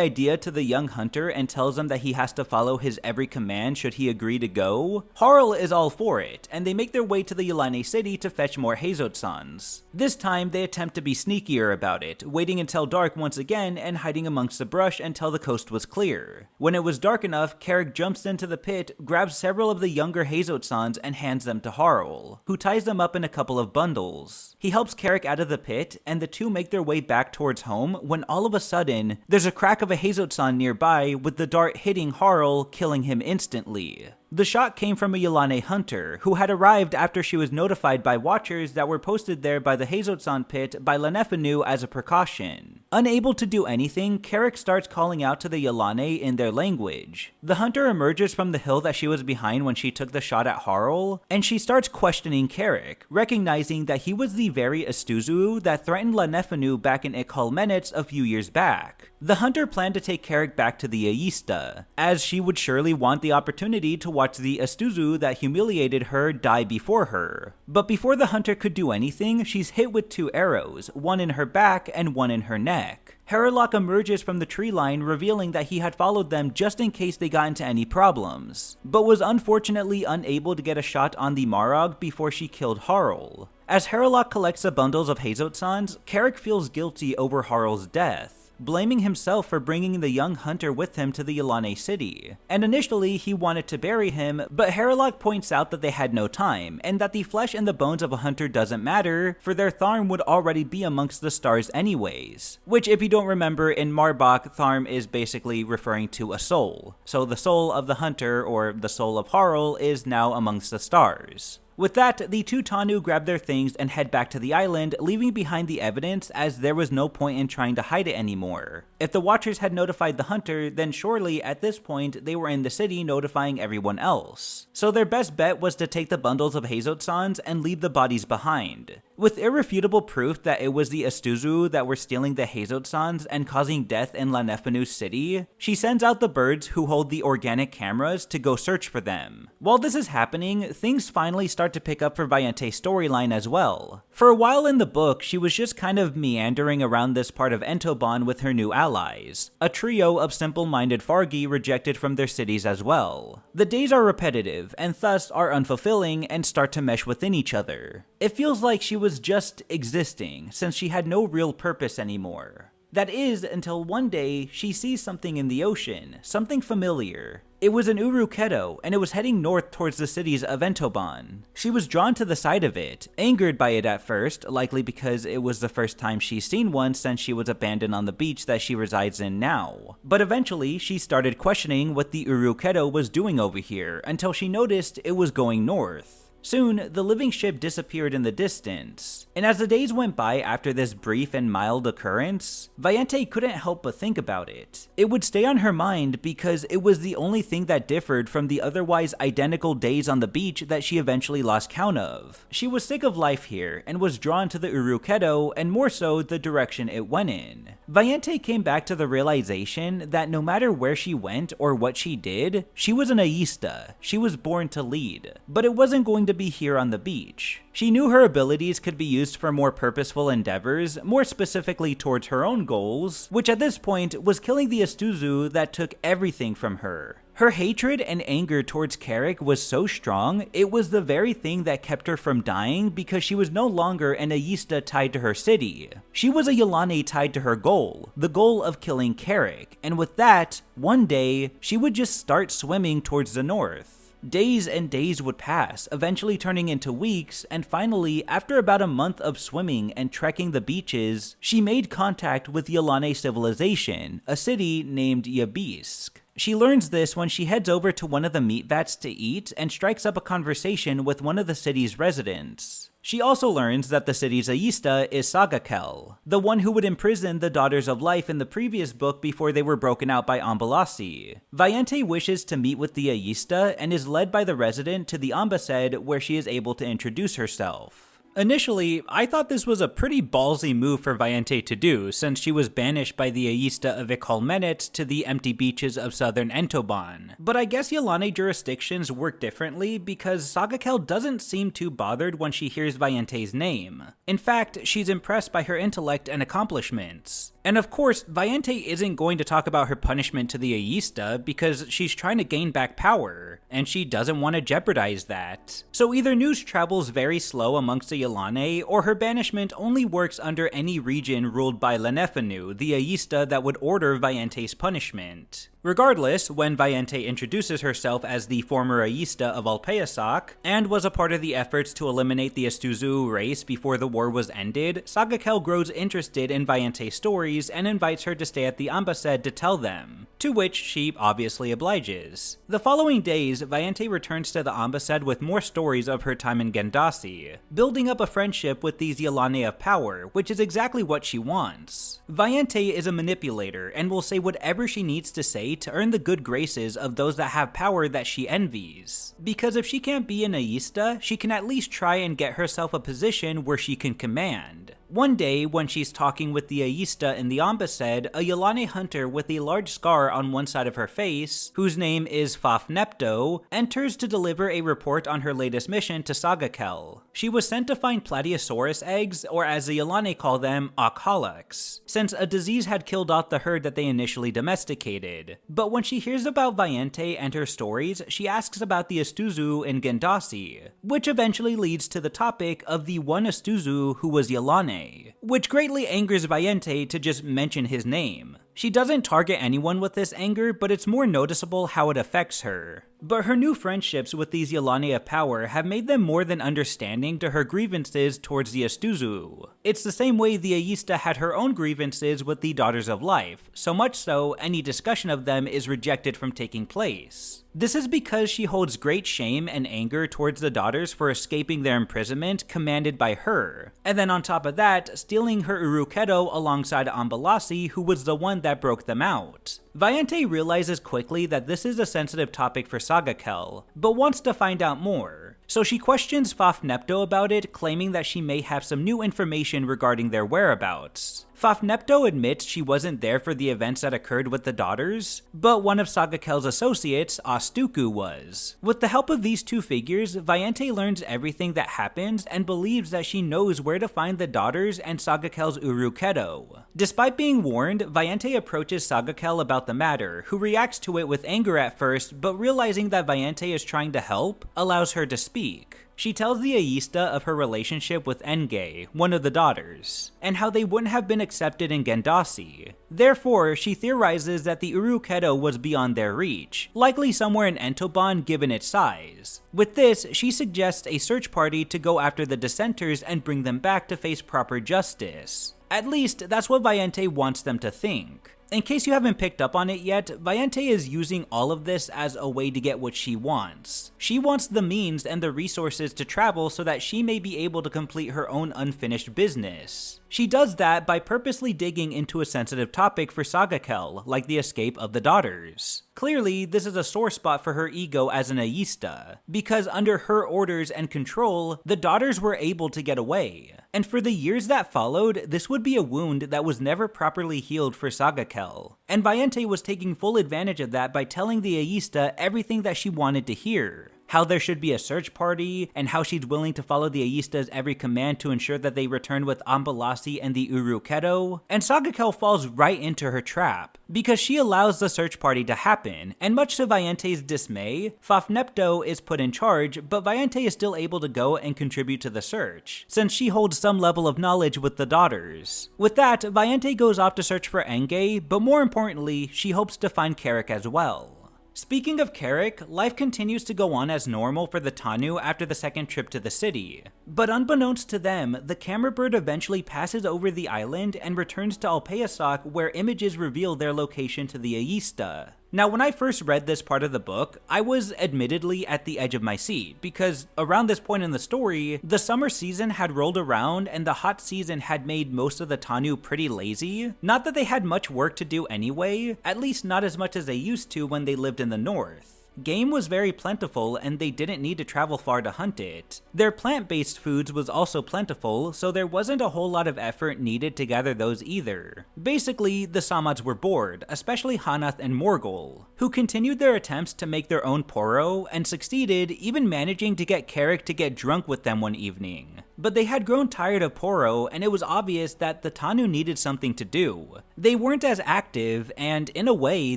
idea to the young hunter and tells him that he has to follow his every command should he agree to go, Harl is all for it, and they make their way to the Yilane city to fetch more Hazotsons. This time, they attempt to be sneakier about it, waiting until dark once again and hiding amongst the brush until the coast was clear. When it was dark enough, Kerrick jumps into the pit, grabs several of the younger Hazotsons and hands them to Harl, who ties them up in a couple of bundles. He helps Kerrick out of the pit, and the two make their way back towards home when all of a sudden, there's a crack of a Hazotson nearby with the dart hitting Harl, killing him instantly. The shot came from a Yilane hunter, who had arrived after she was notified by watchers that were posted there by the Hazotson pit by Lanefanu as a precaution. Unable to do anything, Kerrick starts calling out to the Yilane in their language. The hunter emerges from the hill that she was behind when she took the shot at Harl, and she starts questioning Kerrick, recognizing that he was the very Estuzu that threatened Lanefanu back in Ikalmenets a few years back. The hunter planned to take Kerrick back to the Aista, as she would surely want the opportunity to watch the Estuzu that humiliated her die before her. But before the hunter could do anything, she's hit with 2 arrows, one in her back and one in her neck. Harrelok emerges from the tree line, revealing that he had followed them just in case they got into any problems, but was unfortunately unable to get a shot on the Marog before she killed Harl. As Harrelok collects the bundles of Hazotsons, Kerrick feels guilty over Harl's death, blaming himself for bringing the young hunter with him to the Yilane city. And initially, he wanted to bury him, but Harrelok points out that they had no time, and that the flesh and the bones of a hunter doesn't matter, for their Tharm would already be amongst the stars anyways. Which, if you don't remember, in Marbach, Tharm is basically referring to a soul. So the soul of the hunter, or the soul of Harl, is now amongst the stars. With that, the two Tanu grab their things and head back to the island, leaving behind the evidence as there was no point in trying to hide it anymore. If the Watchers had notified the hunter, then surely at this point they were in the city notifying everyone else. So their best bet was to take the bundles of Hazotsons and leave the bodies behind. With irrefutable proof that it was the Estuzu that were stealing the Hazotsons and causing death in Lanefanu's city, she sends out the birds who hold the organic cameras to go search for them. While this is happening, things finally start to pick up for Vayente's storyline as well. For a while in the book, she was just kind of meandering around this part of Entoban with her new allies, a trio of simple-minded Fargi rejected from their cities as well. The days are repetitive, and thus are unfulfilling and start to mesh within each other. It feels like she was just existing, since she had no real purpose anymore. That is, until one day, she sees something in the ocean, something familiar. It was an Uruketo, and it was heading north towards the cities of Entoban. She was drawn to the sight of it, angered by it at first, likely because it was the first time she's seen one since she was abandoned on the beach that she resides in now. But eventually, she started questioning what the Uruketo was doing over here, until she noticed it was going north. Soon, the living ship disappeared in the distance, and as the days went by after this brief and mild occurrence, Vayente couldn't help but think about it. It would stay on her mind because it was the only thing that differed from the otherwise identical days on the beach that she eventually lost count of. She was sick of life here, and was drawn to the Uruketo, and more so the direction it went in. Vayente came back to the realization that no matter where she went or what she did, she was an Aista. She was born to lead, but it wasn't going to to be here on the beach. She knew her abilities could be used for more purposeful endeavors, more specifically towards her own goals, which at this point was killing the Estuzu that took everything from her. Her hatred and anger towards Kerrick was so strong, it was the very thing that kept her from dying because she was no longer an Ayista tied to her city. She was a Yilane tied to her goal, the goal of killing Kerrick, and with that, one day, she would just start swimming towards the north. Days and days would pass, eventually turning into weeks, and finally, after about a month of swimming and trekking the beaches, she made contact with Yilane civilization, a city named Yabisk. She learns this when she heads over to one of the meat vats to eat and strikes up a conversation with one of the city's residents. She also learns that the city's Ayista is Sagakel, the one who would imprison the Daughters of Life in the previous book before they were broken out by Ambalasi. Vayante wishes to meet with the Ayista and is led by the resident to the ambassade where she is able to introduce herself. Initially, I thought this was a pretty ballsy move for Vayante to do, since she was banished by the Ayista of Ikolmenet to the empty beaches of southern Entoban. But I guess Yilane jurisdictions work differently because Sagakel doesn't seem too bothered when she hears Vayante's name. In fact, she's impressed by her intellect and accomplishments. And of course, Vayante isn't going to talk about her punishment to the Ayista because she's trying to gain back power, and she doesn't want to jeopardize that. So either news travels very slow amongst the Yilane, or her banishment only works under any region ruled by Lenefanu, the Ayista that would order Vayante's punishment. Regardless, when Vayante introduces herself as the former Ayista of Alpeasak, and was a part of the efforts to eliminate the Estuzu race before the war was ended, Sagakel grows interested in Vayante's stories and invites her to stay at the ambassade to tell them, to which she obviously obliges. The following days, Vayante returns to the ambassade with more stories of her time in Gendasi, building up a friendship with these Yilane of power, which is exactly what she wants. Vayante is a manipulator and will say whatever she needs to say to earn the good graces of those that have power that she envies. Because if she can't be an Ayista, she can at least try and get herself a position where she can command. One day, when she's talking with the Ayista in the ambassade, a Yilane hunter with a large scar on one side of her face, whose name is Fafnepto, enters to deliver a report on her latest mission to Sagakel. She was sent to find Platyosaurus eggs, or as the Yilane call them, Okhalax, since a disease had killed off the herd that they initially domesticated. But when she hears about Vayante and her stories, she asks about the Estuzu in Gendasi, which eventually leads to the topic of the one Estuzu who was Yilane, which greatly angers Vayante to just mention his name. She doesn't target anyone with this anger, but it's more noticeable how it affects her. But her new friendships with these Yilane of power have made them more than understanding to her grievances towards the Estuzu. It's the same way the Ayista had her own grievances with the Daughters of Life, so much so any discussion of them is rejected from taking place. This is because she holds great shame and anger towards the daughters for escaping their imprisonment commanded by her, and then on top of that, stealing her Urukedo alongside Ambalasi, who was the one that broke them out. Vayante realizes quickly that this is a sensitive topic for Sagakel, but wants to find out more. So she questions Fafnepto about it, claiming that she may have some new information regarding their whereabouts. Fafnepto admits she wasn't there for the events that occurred with the daughters, but one of Sagakel's associates, Ostuku, was. With the help of these two figures, Vayante learns everything that happens and believes that she knows where to find the daughters and Sagakel's Urukedo. Despite being warned, Vayante approaches Sagakel about the matter, who reacts to it with anger at first, but realizing that Vayante is trying to help, allows her to speak. She tells the Ayista of her relationship with Enge, one of the daughters, and how they wouldn't have been accepted in Gendasi. Therefore, she theorizes that the Urukedo was beyond their reach, likely somewhere in Entoban given its size. With this, she suggests a search party to go after the dissenters and bring them back to face proper justice. At least, that's what Vayante wants them to think. In case you haven't picked up on it yet, Vayante is using all of this as a way to get what she wants. She wants the means and the resources to travel so that she may be able to complete her own unfinished business. She does that by purposely digging into a sensitive topic for Sagakel, like the escape of the daughters. Clearly, this is a sore spot for her ego as an Ayista, because under her orders and control, the daughters were able to get away. And for the years that followed, this would be a wound that was never properly healed for Sagakel. And Vayante was taking full advantage of that by telling the Ayista everything that she wanted to hear. how there should be a search party, and how she's willing to follow the Aista's every command to ensure that they return with Ambalasi and the Urukedo, and Sagakel falls right into her trap, because she allows the search party to happen, and much to Vayente's dismay, Fafnepto is put in charge, but Vayente is still able to go and contribute to the search, since she holds some level of knowledge with the daughters. With that, Vayente goes off to search for Enge, but more importantly, she hopes to find Kerrick as well. Speaking of Kerrick, life continues to go on as normal for the Tanu after the second trip to the city. But unbeknownst to them, the camera bird eventually passes over the island and returns to Alpeasoc, where images reveal their location to the Aista. Now, when I first read this part of the book, I was admittedly at the edge of my seat, because around this point in the story, the summer season had rolled around and the hot season had made most of the Tanu pretty lazy. Not that they had much work to do anyway, at least not as much as they used to when they lived in the north. Game was very plentiful and they didn't need to travel far to hunt it. Their plant-based foods was also plentiful, so there wasn't a whole lot of effort needed to gather those either. Basically, the sammads were bored, especially Hanath and Morgul, who continued their attempts to make their own poro and succeeded, even managing to get Kerrick to get drunk with them one evening. But they had grown tired of poro, and it was obvious that the Tanu needed something to do. They weren't as active, and in a way,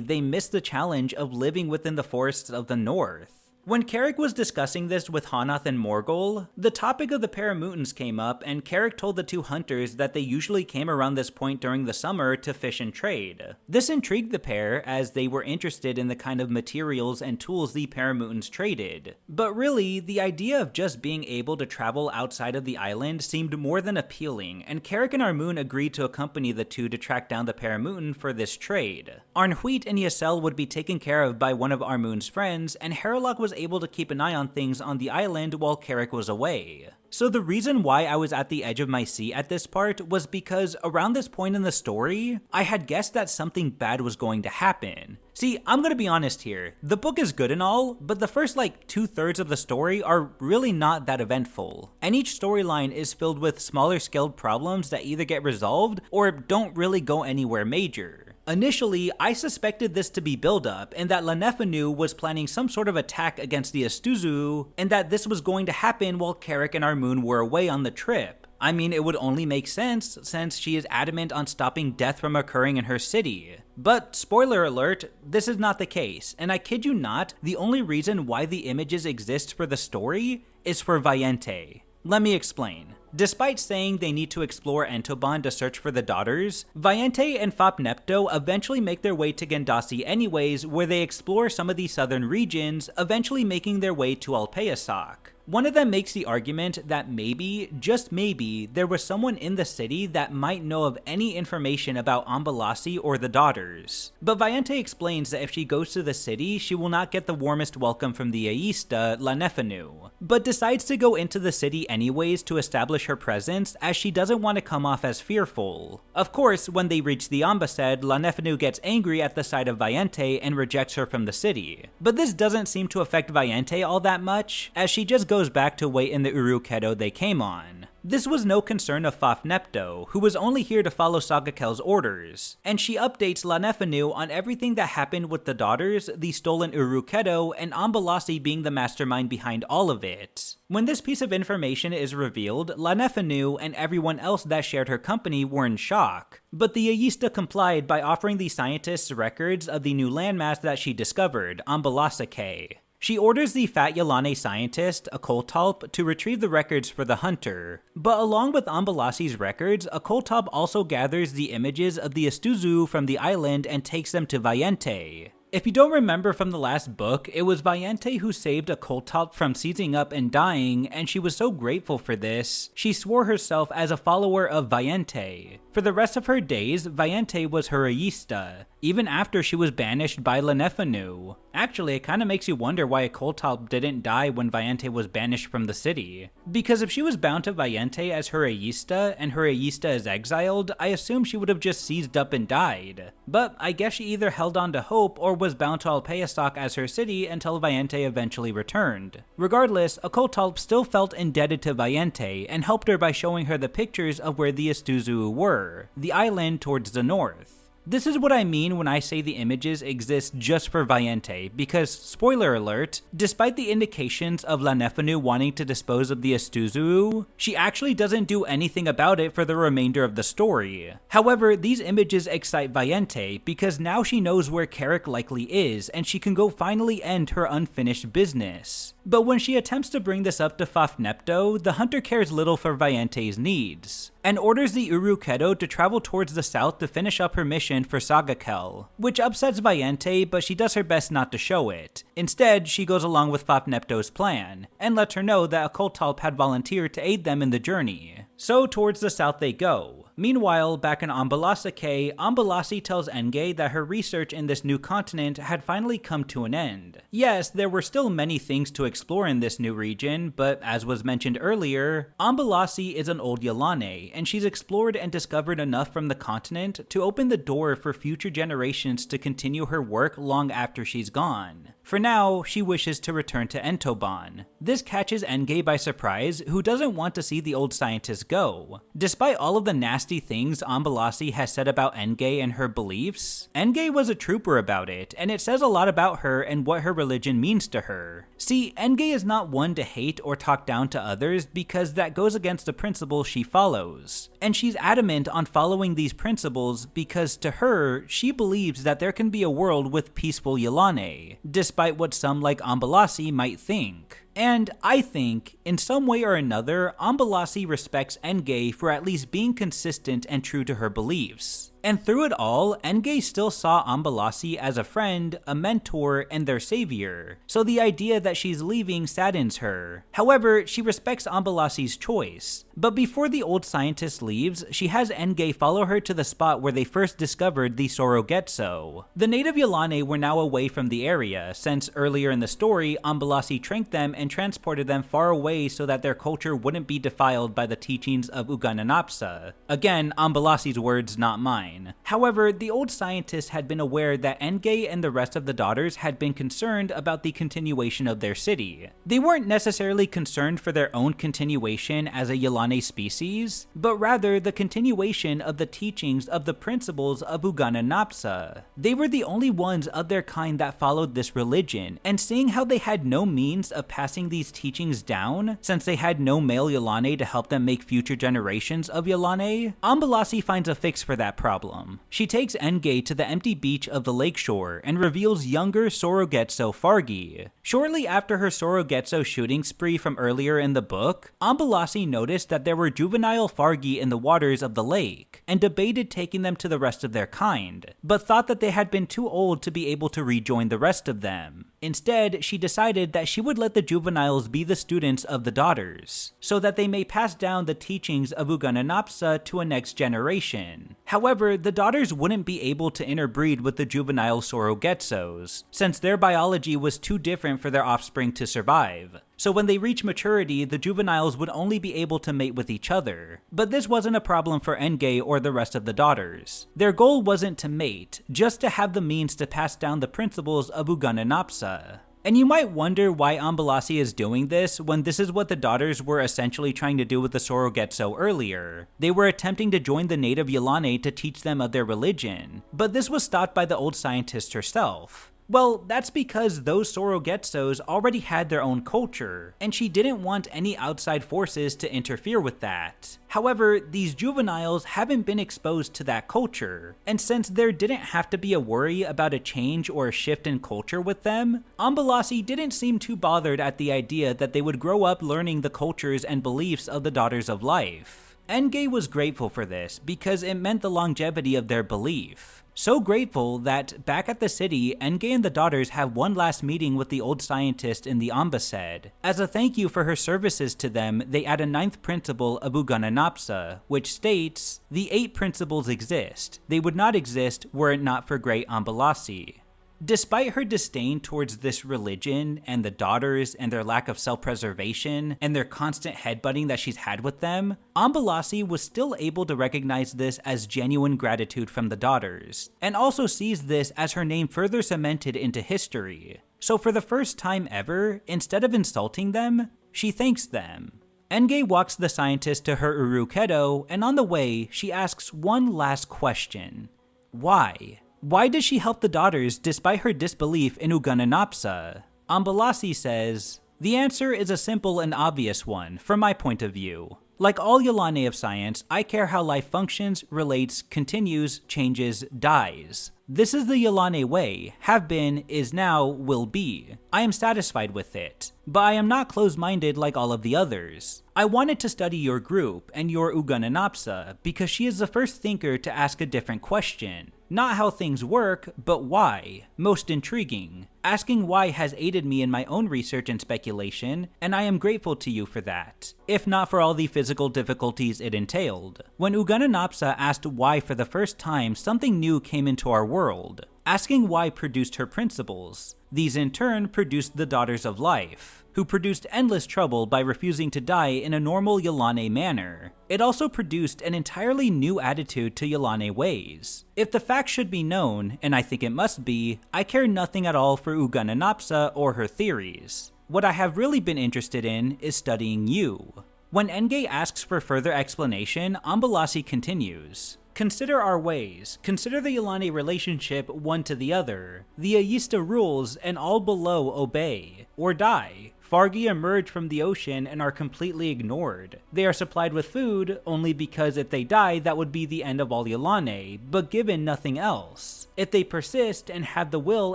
they missed the challenge of living within the forests of the north. When Kerrick was discussing this with Hanath and Morgul, the topic of the Paramutans came up, and Kerrick told the two hunters that they usually came around this point during the summer to fish and trade. This intrigued the pair, as they were interested in the kind of materials and tools the Paramutans traded. But really, the idea of just being able to travel outside of the island seemed more than appealing, and Kerrick and Armun agreed to accompany the two to track down the Paramutan for this trade. Arnhuit and Ysel would be taken care of by one of Armun's friends, and Haralock was able to keep an eye on things on the island while Kerrick was away. So the reason why I was at the edge of my seat at this part was because around this point in the story, I had guessed that something bad was going to happen. See, I'm gonna be honest here, the book is good and all, but the first like 2/3 of the story are really not that eventful. And each storyline is filled with smaller scaled problems that either get resolved or don't really go anywhere major. Initially, I suspected this to be build-up, and that Lanefanu was planning some sort of attack against the Estuzu, and that this was going to happen while Kerrick and Armun were away on the trip. I mean, it would only make sense since she is adamant on stopping death from occurring in her city. But, spoiler alert, this is not the case, and I kid you not, the only reason why the images exist for the story is for Vayente. Let me explain. Despite saying they need to explore Entoban to search for the daughters, Vayente and Fapnepto eventually make their way to Gendasi anyways, where they explore some of the southern regions, eventually making their way to Alpeasoc. One of them makes the argument that maybe, just maybe, there was someone in the city that might know of any information about Ambalasi or the daughters. But Vayente explains that if she goes to the city, she will not get the warmest welcome from the Aista, Lanefanu, but decides to go into the city anyways to establish her presence, as she doesn't want to come off as fearful. Of course, when they reach the Ambassad, Lanefanu gets angry at the sight of Vayente and rejects her from the city. But this doesn't seem to affect Vayente all that much, as she just goes back to wait in the Urukedo they came on. This was no concern of Fafnepto, who was only here to follow Sagakel's orders, and she updates Lanefanu on everything that happened with the daughters, the stolen Urukedo, and Ambalasi being the mastermind behind all of it. When this piece of information is revealed, Lanefanu and everyone else that shared her company were in shock, but the Aista complied by offering the scientists records of the new landmass that she discovered, Ambalasake. She orders the fat Yilane scientist, Akoltalp, to retrieve the records for the hunter. But along with Ambalasi's records, Akoltalp also gathers the images of the Estuzu from the island and takes them to Vayente. If you don't remember from the last book, it was Vayente who saved Akoltalp from seizing up and dying, and she was so grateful for this, she swore herself as a follower of Vayente. For the rest of her days, Vayente was her Aista, even after she was banished by Lanefanu. Actually, it kinda makes you wonder why Akoltalp didn't die when Vayente was banished from the city. Because if she was bound to Vayente as her Aista, and her Aista is exiled, I assume she would have just seized up and died. But I guess she either held on to hope or was bound to Alpeasoc as her city until Vayente eventually returned. Regardless, Akoltalp still felt indebted to Vayente and helped her by showing her the pictures of where the Estuzu were, the island towards the north. This is what I mean when I say the images exist just for Valiente, because, spoiler alert, despite the indications of Lanefanu wanting to dispose of the Astuzuu, she actually doesn't do anything about it for the remainder of the story. However, these images excite Valiente because now she knows where Kerrick likely is and she can go finally end her unfinished business. But when she attempts to bring this up to Fafnepto, the hunter cares little for Valiente's needs, and orders the Urukedo to travel towards the south to finish up her mission for Sagakel, which upsets Valiente, but she does her best not to show it. Instead, she goes along with Fafnepto's plan, and lets her know that Okultalp had volunteered to aid them in the journey. So towards the south they go. Meanwhile, back in Ambalasake, Ambalasi tells Enge that her research in this new continent had finally come to an end. Yes, there were still many things to explore in this new region, but as was mentioned earlier, Ambalasi is an old Yilane, and she's explored and discovered enough from the continent to open the door for future generations to continue her work long after she's gone. For now, she wishes to return to Entoban. This catches Enge by surprise, who doesn't want to see the old scientist go. Despite all of the nasty things Ambalasi has said about Enge and her beliefs, Enge was a trooper about it, and it says a lot about her and what her religion means to her. See, Enge is not one to hate or talk down to others because that goes against the principles she follows. And she's adamant on following these principles because to her, she believes that there can be a world with peaceful Yilane, despite what some like Ambalasi might think. And I think, in some way or another, Ambalasi respects Enge for at least being consistent and true to her beliefs. And through it all, Enge still saw Ambalasi as a friend, a mentor, and their savior, so the idea that she's leaving saddens her. However, she respects Ambalasi's choice. But before the old scientist leaves, she has Enge follow her to the spot where they first discovered the Sorogetso. The native Yilane were now away from the area, since earlier in the story, Ambalasi tranked them and transported them far away so that their culture wouldn't be defiled by the teachings of Ugananapsa. Again, Ambalasi's words, not mine. However, the old scientist had been aware that Enge and the rest of the daughters had been concerned about the continuation of their city. They weren't necessarily concerned for their own continuation as a Yilane species, but rather the continuation of the teachings of the principles of Ugananapsa. They were the only ones of their kind that followed this religion, and seeing how they had no means of passing these teachings down, since they had no male Yilane to help them make future generations of Yilane, Ambalasi finds a fix for that problem. She takes Enge to the empty beach of the lakeshore and reveals younger Sorogetso Fargi. Shortly after her Sorogetso shooting spree from earlier in the book, Ambalasi noticed that there were juvenile Fargi in the waters of the lake, and debated taking them to the rest of their kind, but thought that they had been too old to be able to rejoin the rest of them. Instead, she decided that she would let the juveniles be the students of the daughters, so that they may pass down the teachings of Ugananapsa to a next generation. However, the daughters wouldn't be able to interbreed with the juvenile Sorogetsos, since their biology was too different for their offspring to survive. So when they reach maturity, the juveniles would only be able to mate with each other. But this wasn't a problem for Enge or the rest of the daughters. Their goal wasn't to mate, just to have the means to pass down the principles of Ugananapsa. And you might wonder why Ambalasi is doing this when this is what the daughters were essentially trying to do with the Sorogetso earlier. They were attempting to join the native Yilane to teach them of their religion, but this was stopped by the old scientist herself. Well, that's because those Sorogetsos already had their own culture, and she didn't want any outside forces to interfere with that. However, these juveniles haven't been exposed to that culture, and since there didn't have to be a worry about a change or a shift in culture with them, Ambalasi didn't seem too bothered at the idea that they would grow up learning the cultures and beliefs of the Daughters of Life. Enge was grateful for this because it meant the longevity of their belief. So grateful that, back at the city, Enge and the daughters have one last meeting with the old scientist in the Ambasad. As a thank you for her services to them, they add a 9th principle of Ugananapsa, which states, "The 8 principles exist. They would not exist were it not for great Ambalasi." Despite her disdain towards this religion and the daughters and their lack of self-preservation and their constant headbutting that she's had with them, Ambalasi was still able to recognize this as genuine gratitude from the daughters, and also sees this as her name further cemented into history. So for the first time ever, instead of insulting them, she thanks them. Enge walks the scientist to her Urukedo, and on the way, she asks one last question. Why? Why does she help the daughters despite her disbelief in Ugananapsa? Ambalasi says, the answer is a simple and obvious one from my point of view. Like all Yilane of science, I care how life functions, relates, continues, changes, dies. This is the Yilane way, have been, is now, will be. I am satisfied with it, but I am not closed-minded like all of the others. I wanted to study your group and your Ugananapsa because she is the first thinker to ask a different question. Not how things work, but why. Most intriguing. Asking why has aided me in my own research and speculation, and I am grateful to you for that, if not for all the physical difficulties it entailed. When Ugananapsa asked why for the first time, something new came into our world. Asking why produced her principles. These in turn produced the Daughters of Life, who produced endless trouble by refusing to die in a normal Yilane manner. It also produced an entirely new attitude to Yilane ways. If the fact should be known, and I think it must be, I care nothing at all for Ugananapsa or her theories. What I have really been interested in is studying you. When Nge asks for further explanation, Ambalasi continues. Consider our ways, consider the Yilane relationship one to the other. The Ayista rules and all below obey, or die. Fargi emerge from the ocean and are completely ignored. They are supplied with food only because if they die that would be the end of all Yilane, but given nothing else. If they persist and have the will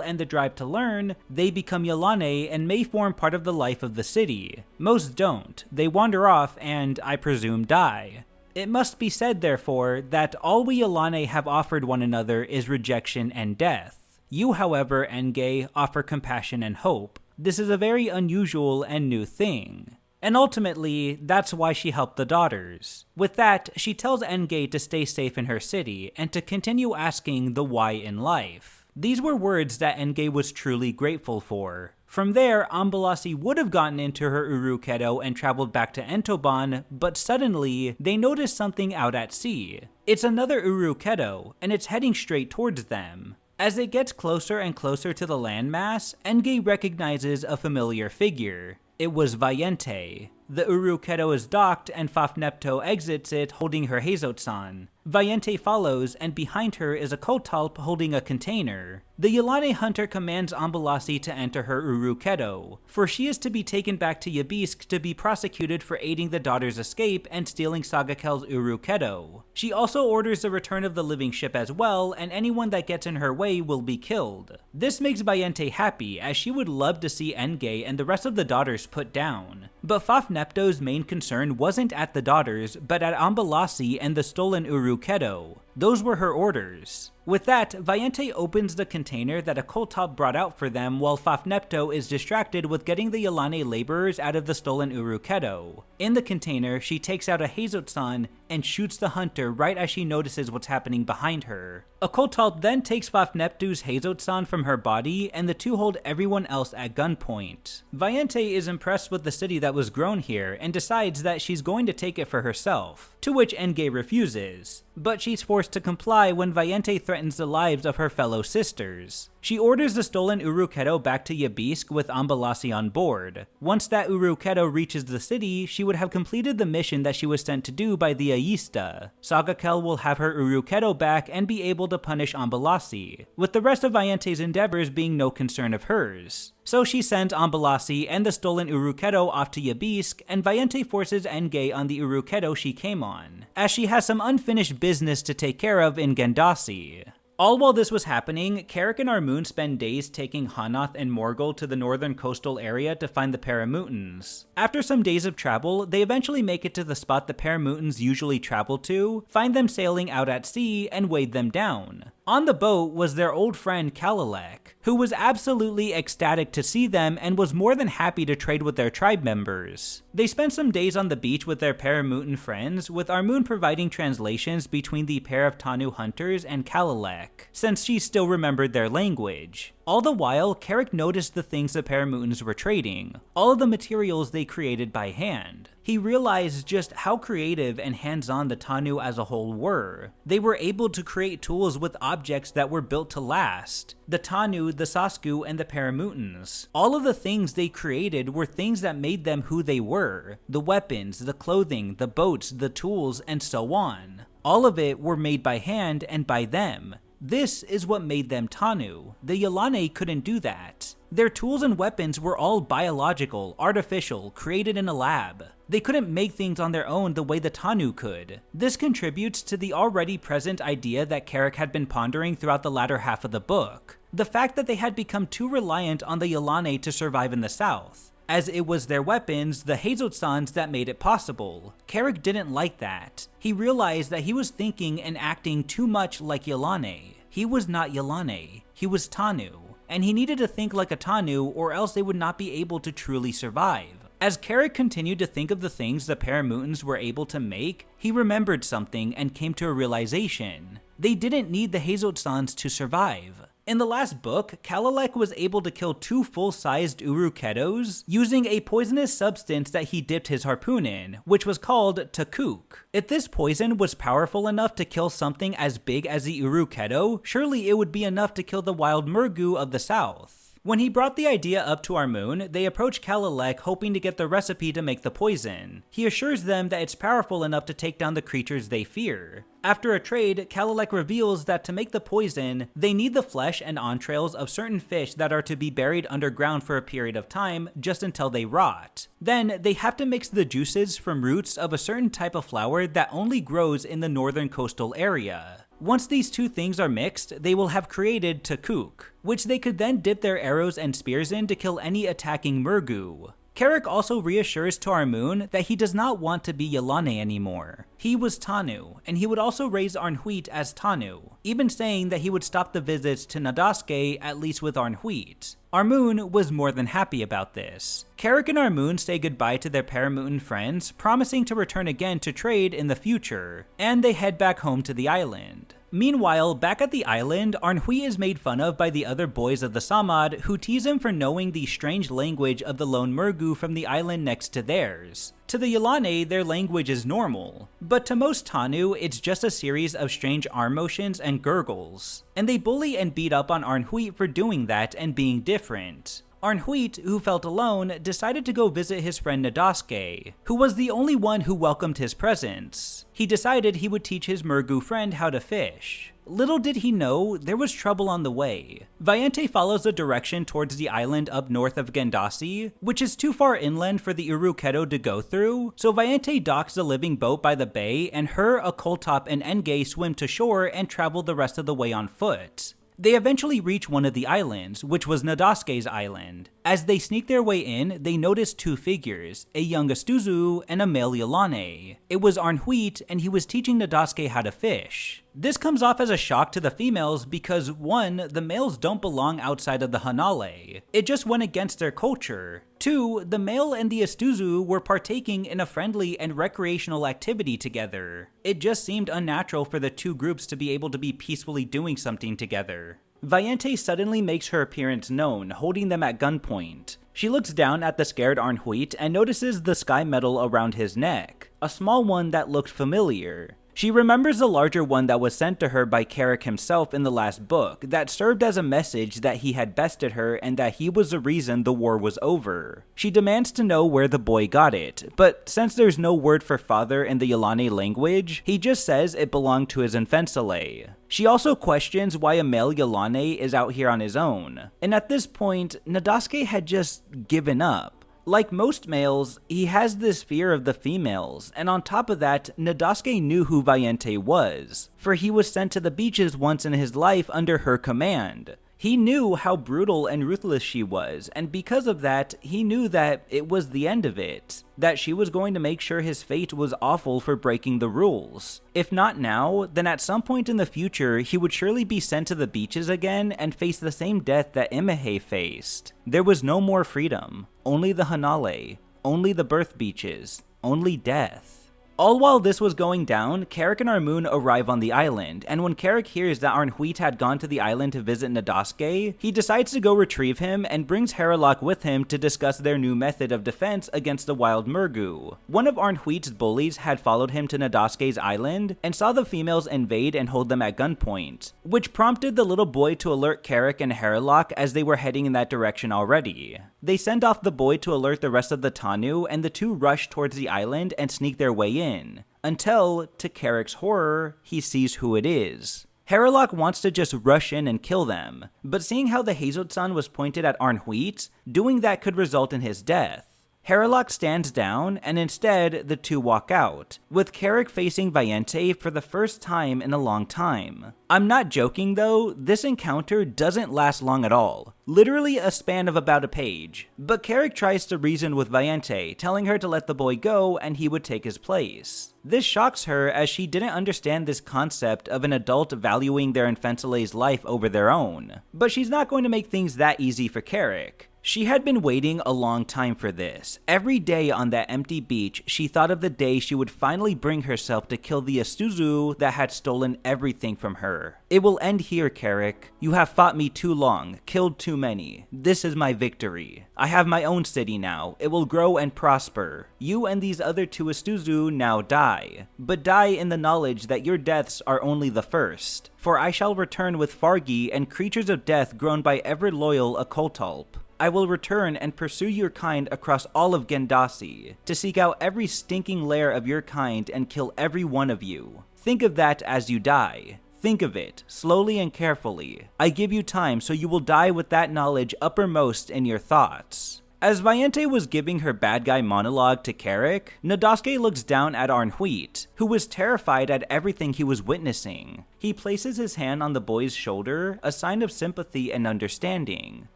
and the drive to learn, they become Yilane and may form part of the life of the city. Most don't. They wander off and, I presume, die. It must be said, therefore, that all we Yilane have offered one another is rejection and death. You, however, Nge, offer compassion and hope. This is a very unusual and new thing. And ultimately, that's why she helped the daughters. With that, she tells Nge to stay safe in her city and to continue asking the why in life. These were words that Nge was truly grateful for. From there, Ambalasi would have gotten into her Urukedo and traveled back to Entoban, but suddenly, they noticed something out at sea. It's another Urukedo, and it's heading straight towards them. As it gets closer and closer to the landmass, Nge recognizes a familiar figure. It was Vayente. The Urukedo is docked and Fafnepto exits it holding her Heizotsan. Vayente follows, and behind her is a Kotalp holding a container. The Yilane hunter commands Ambalasi to enter her Urukedo, for she is to be taken back to Yabisk to be prosecuted for aiding the daughter's escape and stealing Sagakel's Urukedo. She also orders the return of the living ship as well, and anyone that gets in her way will be killed. This makes Vayente happy, as she would love to see Nge and the rest of the daughters put down. But Fafnepto's main concern wasn't at the daughters, but at Ambalasi and the stolen Urukedo. Those were her orders. With that, Vayente opens the container that a Koltop brought out for them while Fafnepto is distracted with getting the Yilane laborers out of the stolen Urukedo. In the container, she takes out a Heizotsan and shoots the hunter right as she notices what's happening behind her. A Koltop then takes Fafneptu's Heizotsan from her body, and the two hold everyone else at gunpoint. Vayente is impressed with the city that was grown here and decides that she's going to take it for herself, to which Nge refuses. But she's forced to comply when Vayente threatens the lives of her fellow sisters. She orders the stolen Urukedo back to Yabisk with Ambalasi on board. Once that Urukedo reaches the city, she would have completed the mission that she was sent to do by the Ayista. Sagakel will have her Urukedo back and be able to punish Ambalasi, with the rest of Vayente's endeavors being no concern of hers. So she sends Ambalasi and the stolen Urukedo off to Yabisk, and Vayente forces Nge on the Urukedo she came on, as she has some unfinished business to take care of in Gendasi. All while this was happening, Kerrick and Armoon spend days taking Hanath and Morgul to the northern coastal area to find the Paramutans. After some days of travel, they eventually make it to the spot the Paramutans usually travel to, find them sailing out at sea, and wade them down. On the boat was their old friend Kalalek, who was absolutely ecstatic to see them and was more than happy to trade with their tribe members. They spent some days on the beach with their Paramutan friends, with Armoon providing translations between the pair of Tanu hunters and Kalalek, since she still remembered their language. All the while, Kerrick noticed the things the Paramutans were trading, all of the materials they created by hand. He realized just how creative and hands-on the Tanu as a whole were. They were able to create tools with objects that were built to last. The Tanu, the Sasku, and the Paramutans. All of the things they created were things that made them who they were. The weapons, the clothing, the boats, the tools, and so on. All of it were made by hand and by them. This is what made them Tanu. The Yilane couldn't do that. Their tools and weapons were all biological, artificial, created in a lab. They couldn't make things on their own the way the Tanu could. This contributes to the already present idea that Kerrick had been pondering throughout the latter half of the book. The fact that they had become too reliant on the Yilane to survive in the south, as it was their weapons, the Heizotsuns, that made it possible. Kerrick didn't like that. He realized that he was thinking and acting too much like Yilane. He was not Yilane, he was Tanu, and he needed to think like a Tanu or else they would not be able to truly survive. As Kerrick continued to think of the things the paramutants were able to make, he remembered something and came to a realization. They didn't need the Heizotsuns to survive. In the last book, Kerrick was able to kill 2 full-sized uruketos using a poisonous substance that he dipped his harpoon in, which was called takuk. If this poison was powerful enough to kill something as big as the uruketo, surely it would be enough to kill the wild murgu of the south. When he brought the idea up to Armun, they approach Kerrick hoping to get the recipe to make the poison. He assures them that it's powerful enough to take down the creatures they fear. After a trade, Kerrick reveals that to make the poison, they need the flesh and entrails of certain fish that are to be buried underground for a period of time, just until they rot. Then, they have to mix the juices from roots of a certain type of flower that only grows in the northern coastal area. Once these 2 things are mixed, they will have created takuk, which they could then dip their arrows and spears in to kill any attacking murgu. Kerrick also reassures to Armun that he does not want to be Yilane anymore. He was Tanu, and he would also raise Arnhuit as Tanu, even saying that he would stop the visits to Nadasuke at least with Arnhuit. Armun was more than happy about this. Kerrick and Armun say goodbye to their paramutant friends, promising to return again to trade in the future, and they head back home to the island. Meanwhile, back at the island, Arnhuit is made fun of by the other boys of the sammad, who tease him for knowing the strange language of the lone murgu from the island next to theirs. To the Yilane, their language is normal, but to most Tanu, it's just a series of strange arm motions and gurgles, and they bully and beat up on Arnhuit for doing that and being different. Arnhuit, who felt alone, decided to go visit his friend Nadasuke, who was the only one who welcomed his presence. He decided he would teach his murgu friend how to fish. Little did he know, there was trouble on the way. Vayente follows the direction towards the island up north of Gendasi, which is too far inland for the Uruketo to go through, so Vayente docks the living boat by the bay, and her, Akoltop, and Enge swim to shore and travel the rest of the way on foot. They eventually reach one of the islands, which was Nadasuke's island. As they sneak their way in, they notice 2 figures, a young Astuzu and a male Yilane. It was Arnhuit, and he was teaching Nadasuke how to fish. This comes off as a shock to the females because 1, the males don't belong outside of the Hanale. It just went against their culture. 2, the male and the Astuzu were partaking in a friendly and recreational activity together. It just seemed unnatural for the 2 groups to be able to be peacefully doing something together. Vayente suddenly makes her appearance known, holding them at gunpoint. She looks down at the scared Arnhuit and notices the sky medal around his neck, a small one that looked familiar. She remembers the larger one that was sent to her by Kerrick himself in the last book that served as a message that he had bested her and that he was the reason the war was over. She demands to know where the boy got it, but since there's no word for father in the Yilane language, he just says it belonged to his infensile. She also questions why a male Yilane is out here on his own, and at this point, Nadasuke had just given up. Like most males, he has this fear of the females, and on top of that, Nadasuke knew who Vayente was, for he was sent to the beaches once in his life under her command. He knew how brutal and ruthless she was, and because of that, he knew that it was the end of it. That she was going to make sure his fate was awful for breaking the rules. If not now, then at some point in the future, he would surely be sent to the beaches again and face the same death that Imahei faced. There was no more freedom, only the Hanale, only the birth beaches, only death. All while this was going down, Kerrick and Armun arrive on the island, and when Kerrick hears that Arnhuit had gone to the island to visit Nadasuke, he decides to go retrieve him and brings Kerrick with him to discuss their new method of defense against the wild murgu. One of Arnhuit's bullies had followed him to Nadasuke's island and saw the females invade and hold them at gunpoint, which prompted the little boy to alert Kerrick and Kerrick as they were heading in that direction already. They send off the boy to alert the rest of the Tanu, and the 2 rush towards the island and sneak their way in, until, to Kerrick's horror, he sees who it is. Herrilock wants to just rush in and kill them, but seeing how the Hazotsan was pointed at Arnhuit, doing that could result in his death. Herrilock stands down, and instead, the two walk out, with Kerrick facing Valiente for the first time in a long time. I'm not joking though, this encounter doesn't last long at all. Literally a span of about a page. But Kerrick tries to reason with Valiente, telling her to let the boy go and he would take his place. This shocks her as she didn't understand this concept of an adult valuing their infantile's life over their own. But she's not going to make things that easy for Kerrick. She had been waiting a long time for this. Every day on that empty beach, she thought of the day she would finally bring herself to kill the Isuzu that had stolen everything from her. It will end here, Kerrick. You have fought me too long, killed too many. This is my victory. I have my own city now. It will grow and prosper. You and these other two Isuzu now die. But die in the knowledge that your deaths are only the first. For I shall return with Fargi and creatures of death grown by ever-loyal Occultalp. I will return and pursue your kind across all of Gendasi, to seek out every stinking lair of your kind and kill every one of you. Think of that as you die. Think of it, slowly and carefully. I give you time so you will die with that knowledge uppermost in your thoughts. As Valiente was giving her bad guy monologue to Kerrick, Nadasuke looks down at Arnhuit, who was terrified at everything he was witnessing. He places his hand on the boy's shoulder, a sign of sympathy and understanding,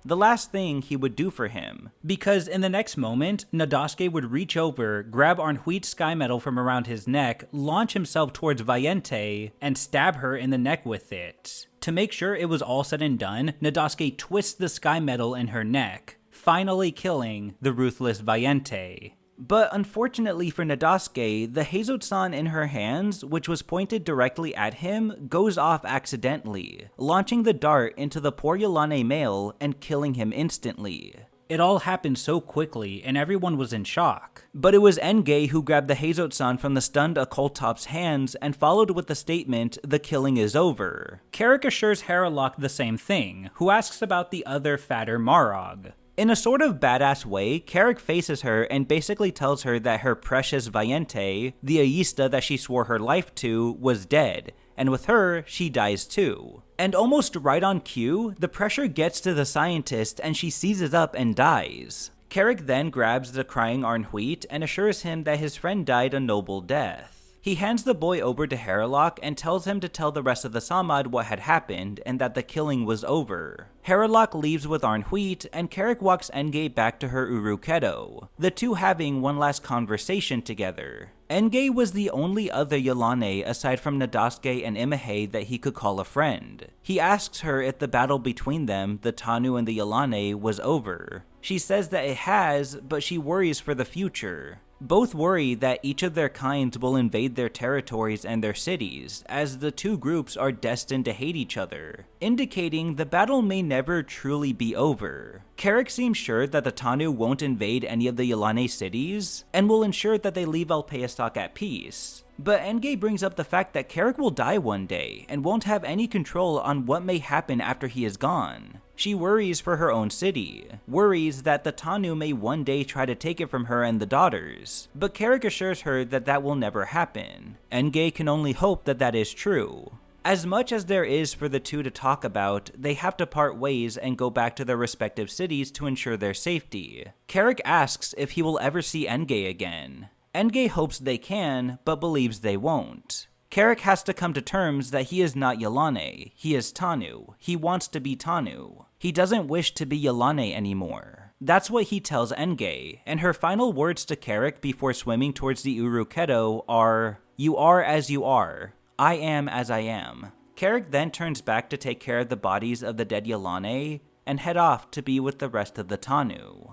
the last thing he would do for him. Because in the next moment, Nadasuke would reach over, grab Arnhuit's sky metal from around his neck, launch himself towards Valiente, and stab her in the neck with it. To make sure it was all said and done, Nadasuke twists the sky metal in her neck, finally killing the ruthless Valiente. But unfortunately for Nadasuke, the Hazotsan in her hands, which was pointed directly at him, goes off accidentally, launching the dart into the poor Yilane male and killing him instantly. It all happened so quickly, and everyone was in shock. But it was Enge who grabbed the Hazotsan from the stunned Occultop's hands and followed with the statement, "The killing is over." Kerrick assures Herrilock the same thing, who asks about the other fatter Marog. In a sort of badass way, Kerrick faces her and basically tells her that her precious Valiente, the Aista that she swore her life to, was dead, and with her, she dies too. And almost right on cue, the pressure gets to the scientist and she seizes up and dies. Kerrick then grabs the crying Arnhuit and assures him that his friend died a noble death. He hands the boy over to Herrilock and tells him to tell the rest of the sammad what had happened and that the killing was over. Herrilock leaves with Arnhuit and Kerrick walks Enge back to her Urukedo, the two having one last conversation together. Enge was the only other Yilane aside from Nadasuke and Imahei that he could call a friend. He asks her if the battle between them, the Tanu and the Yilane, was over. She says that it has, but she worries for the future. Both worry that each of their kinds will invade their territories and their cities, as the two groups are destined to hate each other, indicating the battle may never truly be over. Kerrick seems sure that the Tanu won't invade any of the Yilane cities, and will ensure that they leave Alpeastok at peace. But Enge brings up the fact that Kerrick will die one day, and won't have any control on what may happen after he is gone. She worries for her own city, worries that the Tanu may one day try to take it from her and the daughters, but Kerrick assures her that that will never happen. Enge can only hope that that is true. As much as there is for the two to talk about, they have to part ways and go back to their respective cities to ensure their safety. Kerrick asks if he will ever see Enge again. Enge hopes they can, but believes they won't. Kerrick has to come to terms that he is not Yilane, he is Tanu. He wants to be Tanu. He doesn't wish to be Yilane anymore. That's what he tells Enge, and her final words to Kerrick before swimming towards the Urukedo are, "You are as you are. I am as I am." Kerrick then turns back to take care of the bodies of the dead Yilane, and head off to be with the rest of the Tanu.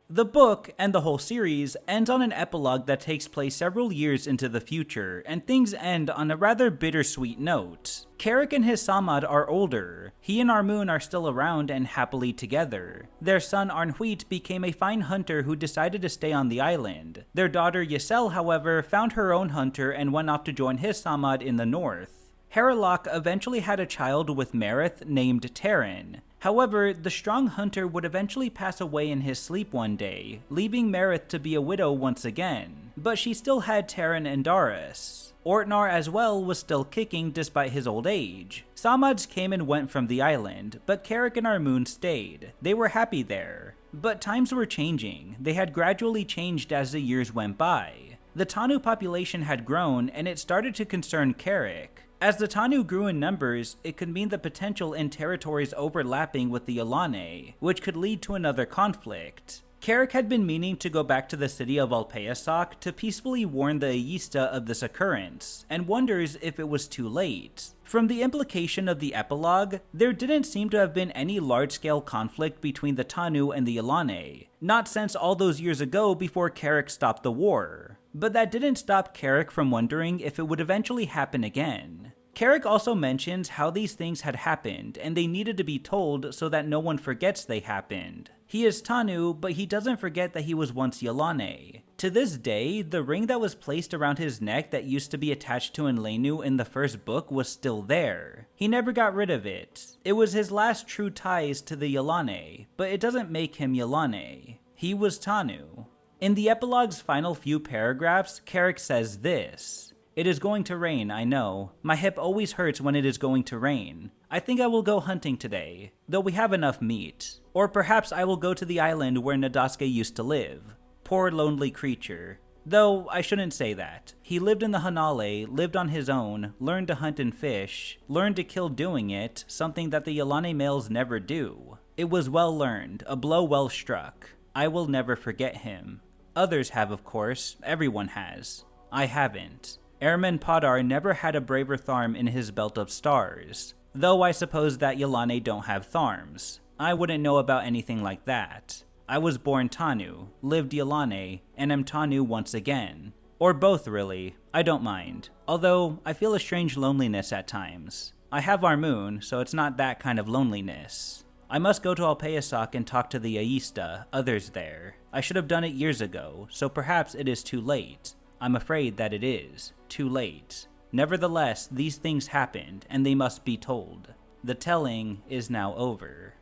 The book, and the whole series, ends on an epilogue that takes place several years into the future, and things end on a rather bittersweet note. Kerrick and his sammad are older. He and Armun are still around and happily together. Their son Arnhuit became a fine hunter who decided to stay on the island. Their daughter Ysel, however, found her own hunter and went off to join his sammad in the north. Herrilock eventually had a child with Marith named Terran. However, the strong hunter would eventually pass away in his sleep one day, leaving Marith to be a widow once again. but she still had Terran and Darius. Ortnar as well was still kicking despite his old age. Sammads came and went from the island, but Kerrick and Armun stayed. They were happy there. But times were changing. They had gradually changed as the years went by. The Tanu population had grown, and it started to concern Kerrick. As the Tanu grew in numbers, it could mean the potential in territories overlapping with the Yilane, which could lead to another conflict. Kerrick had been meaning to go back to the city of Alpeasoc to peacefully warn the Aista of this occurrence, and wonders if it was too late. From the implication of the epilogue, there didn't seem to have been any large-scale conflict between the Tanu and the Yilane, not since all those years ago before Kerrick stopped the war. But that didn't stop Kerrick from wondering if it would eventually happen again. Kerrick also mentions how these things had happened, and they needed to be told so that no one forgets they happened. He is Tanu, but he doesn't forget that he was once Yilane. To this day, the ring that was placed around his neck that used to be attached to Yilane in the first book was still there. He never got rid of it. It was his last true ties to the Yilane, but it doesn't make him Yilane. He was Tanu. In the epilogue's final few paragraphs, Kerrick says this: "It is going to rain, I know. My hip always hurts when it is going to rain. I think I will go hunting today, though we have enough meat. Or perhaps I will go to the island where Nadasuke used to live. Poor lonely creature. Though I shouldn't say that. He lived in the Hanale, lived on his own, learned to hunt and fish, learned to kill doing it, something that the Yilane males never do. It was well learned, a blow well struck. I will never forget him. Others have, of course. Everyone has. I haven't. Airman Padar never had a braver Tharm in his belt of stars. Though I suppose that Yilane don't have Tharms. I wouldn't know about anything like that. I was born Tanu, lived Yilane, and am Tanu once again. Or both, really. I don't mind. Although, I feel a strange loneliness at times. I have Armun, so it's not that kind of loneliness. I must go to Alpeasoc and talk to the Aista, others there. I should have done it years ago, so perhaps it is too late. I'm afraid that it is. Too late. Nevertheless, these things happened, and they must be told. The telling is now over."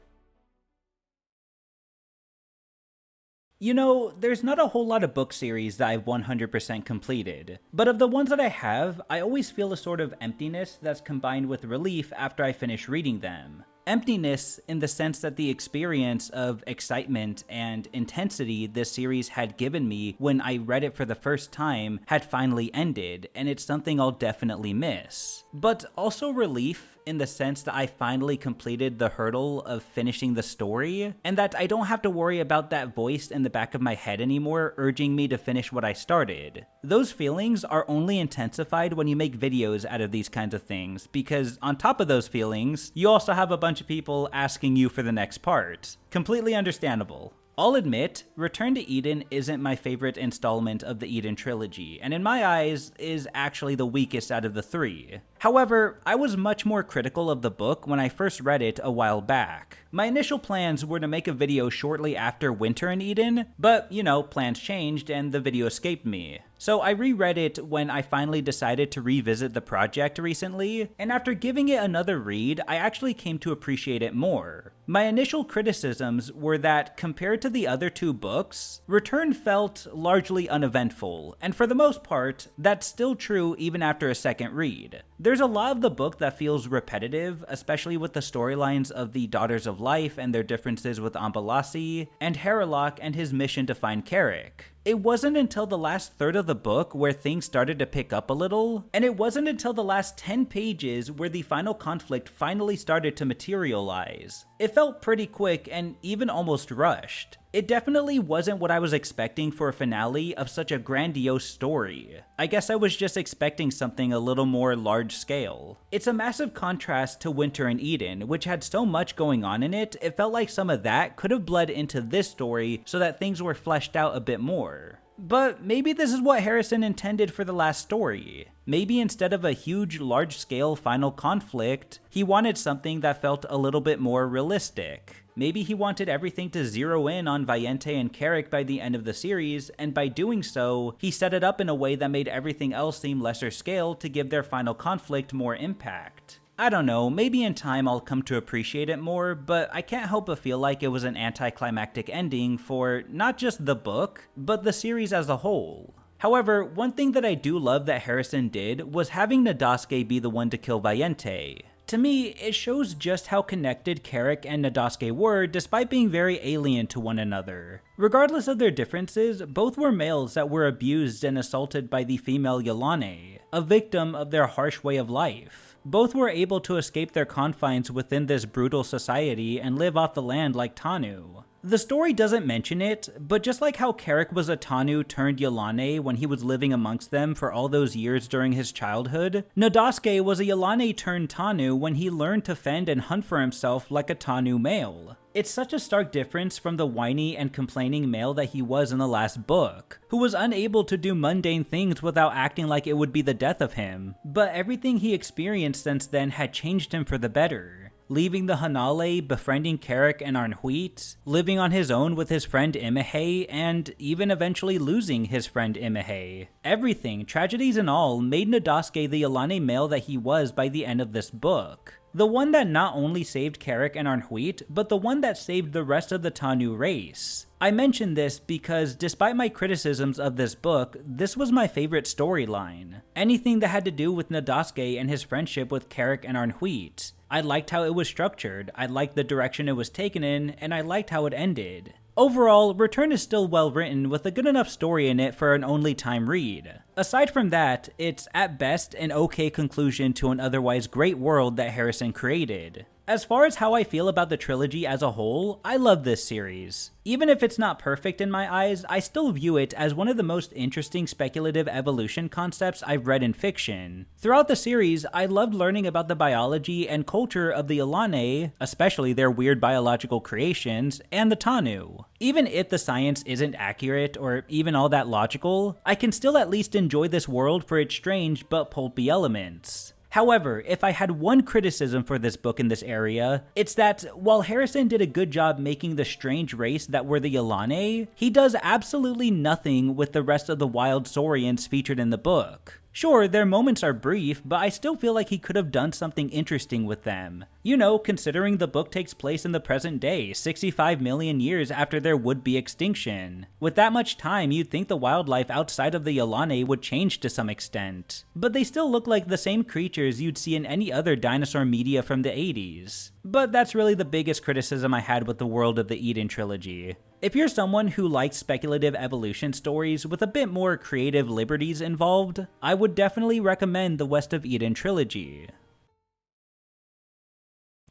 You know, there's not a whole lot of book series that I've 100% completed, but of the ones that I have, I always feel a sort of emptiness that's combined with relief after I finish reading them. Emptiness in the sense that the experience of excitement and intensity this series had given me when I read it for the first time had finally ended, and it's something I'll definitely miss. But also relief in the sense that I finally completed the hurdle of finishing the story, and that I don't have to worry about that voice in the back of my head anymore urging me to finish what I started. Those feelings are only intensified when you make videos out of these kinds of things, because on top of those feelings, you also have a bunch of people asking you for the next part. Completely understandable. I'll admit, Return to Eden isn't my favorite installment of the Eden trilogy, and in my eyes, is actually the weakest out of the three. However, I was much more critical of the book when I first read it a while back. My initial plans were to make a video shortly after Winter in Eden, but, you know, plans changed and the video escaped me. So I reread it when I finally decided to revisit the project recently, and after giving it another read, I actually came to appreciate it more. My initial criticisms were that, compared to the other two books, Return felt largely uneventful, and for the most part, that's still true even after a second read. There's a lot of the book that feels repetitive, especially with the storylines of the Daughters of Life and their differences with Ambalasi, and Herlock and his mission to find Kerrick. It wasn't until the last third of the book where things started to pick up a little, and it wasn't until the last 10 pages where the final conflict finally started to materialize. It felt pretty quick and even almost rushed. It definitely wasn't what I was expecting for a finale of such a grandiose story. I guess I was just expecting something a little more large scale. It's a massive contrast to Winter in Eden, which had so much going on in it, it felt like some of that could have bled into this story so that things were fleshed out a bit more. But maybe this is what Harrison intended for the last story. Maybe instead of a huge, large-scale final conflict, he wanted something that felt a little bit more realistic. Maybe he wanted everything to zero in on Valiente and Kerrick by the end of the series, and by doing so, he set it up in a way that made everything else seem lesser scale to give their final conflict more impact. I don't know, maybe in time I'll come to appreciate it more, but I can't help but feel like it was an anticlimactic ending for not just the book, but the series as a whole. However, one thing that I do love that Harrison did was having Nadasuke be the one to kill Valiente. To me, it shows just how connected Kerrick and Nadasuke were despite being very alien to one another. Regardless of their differences, both were males that were abused and assaulted by the female Yilane, a victim of their harsh way of life. Both were able to escape their confines within this brutal society and live off the land like Tanu. The story doesn't mention it, but just like how Kerrick was a Tanu turned Yilane when he was living amongst them for all those years during his childhood, Nadasuke was a Yilane turned Tanu when he learned to fend and hunt for himself like a Tanu male. It's such a stark difference from the whiny and complaining male that he was in the last book, who was unable to do mundane things without acting like it would be the death of him, but everything he experienced since then had changed him for the better. Leaving the Hanale, befriending Kerrick and Arnhuit, living on his own with his friend Imahei, and even eventually losing his friend Imahei. Everything, tragedies and all, made Nadasuke the Yilane male that he was by the end of this book. The one that not only saved Kerrick and Arnhuit, but the one that saved the rest of the Tanu race. I mention this because despite my criticisms of this book, this was my favorite storyline. Anything that had to do with Nadasuke and his friendship with Kerrick and Arnhuit. I liked how it was structured, I liked the direction it was taken in, and I liked how it ended. Overall, Return is still well written with a good enough story in it for an only time read. Aside from that, it's at best an okay conclusion to an otherwise great world that Harrison created. As far as how I feel about the trilogy as a whole, I love this series. Even if it's not perfect in my eyes, I still view it as one of the most interesting speculative evolution concepts I've read in fiction. Throughout the series, I loved learning about the biology and culture of the Yilane, especially their weird biological creations, and the Tanu. Even if the science isn't accurate or even all that logical, I can still at least enjoy this world for its strange but pulpy elements. However, if I had one criticism for this book in this area, it's that while Harrison did a good job making the strange race that were the Yilane, he does absolutely nothing with the rest of the wild saurians featured in the book. Sure, their moments are brief, but I still feel like he could have done something interesting with them. You know, considering the book takes place in the present day, 65 million years after their would-be extinction. With that much time, you'd think the wildlife outside of the Yilane would change to some extent. But they still look like the same creatures you'd see in any other dinosaur media from the 80s. But that's really the biggest criticism I had with the world of the Eden trilogy. If you're someone who likes speculative evolution stories with a bit more creative liberties involved, I would definitely recommend the West of Eden trilogy.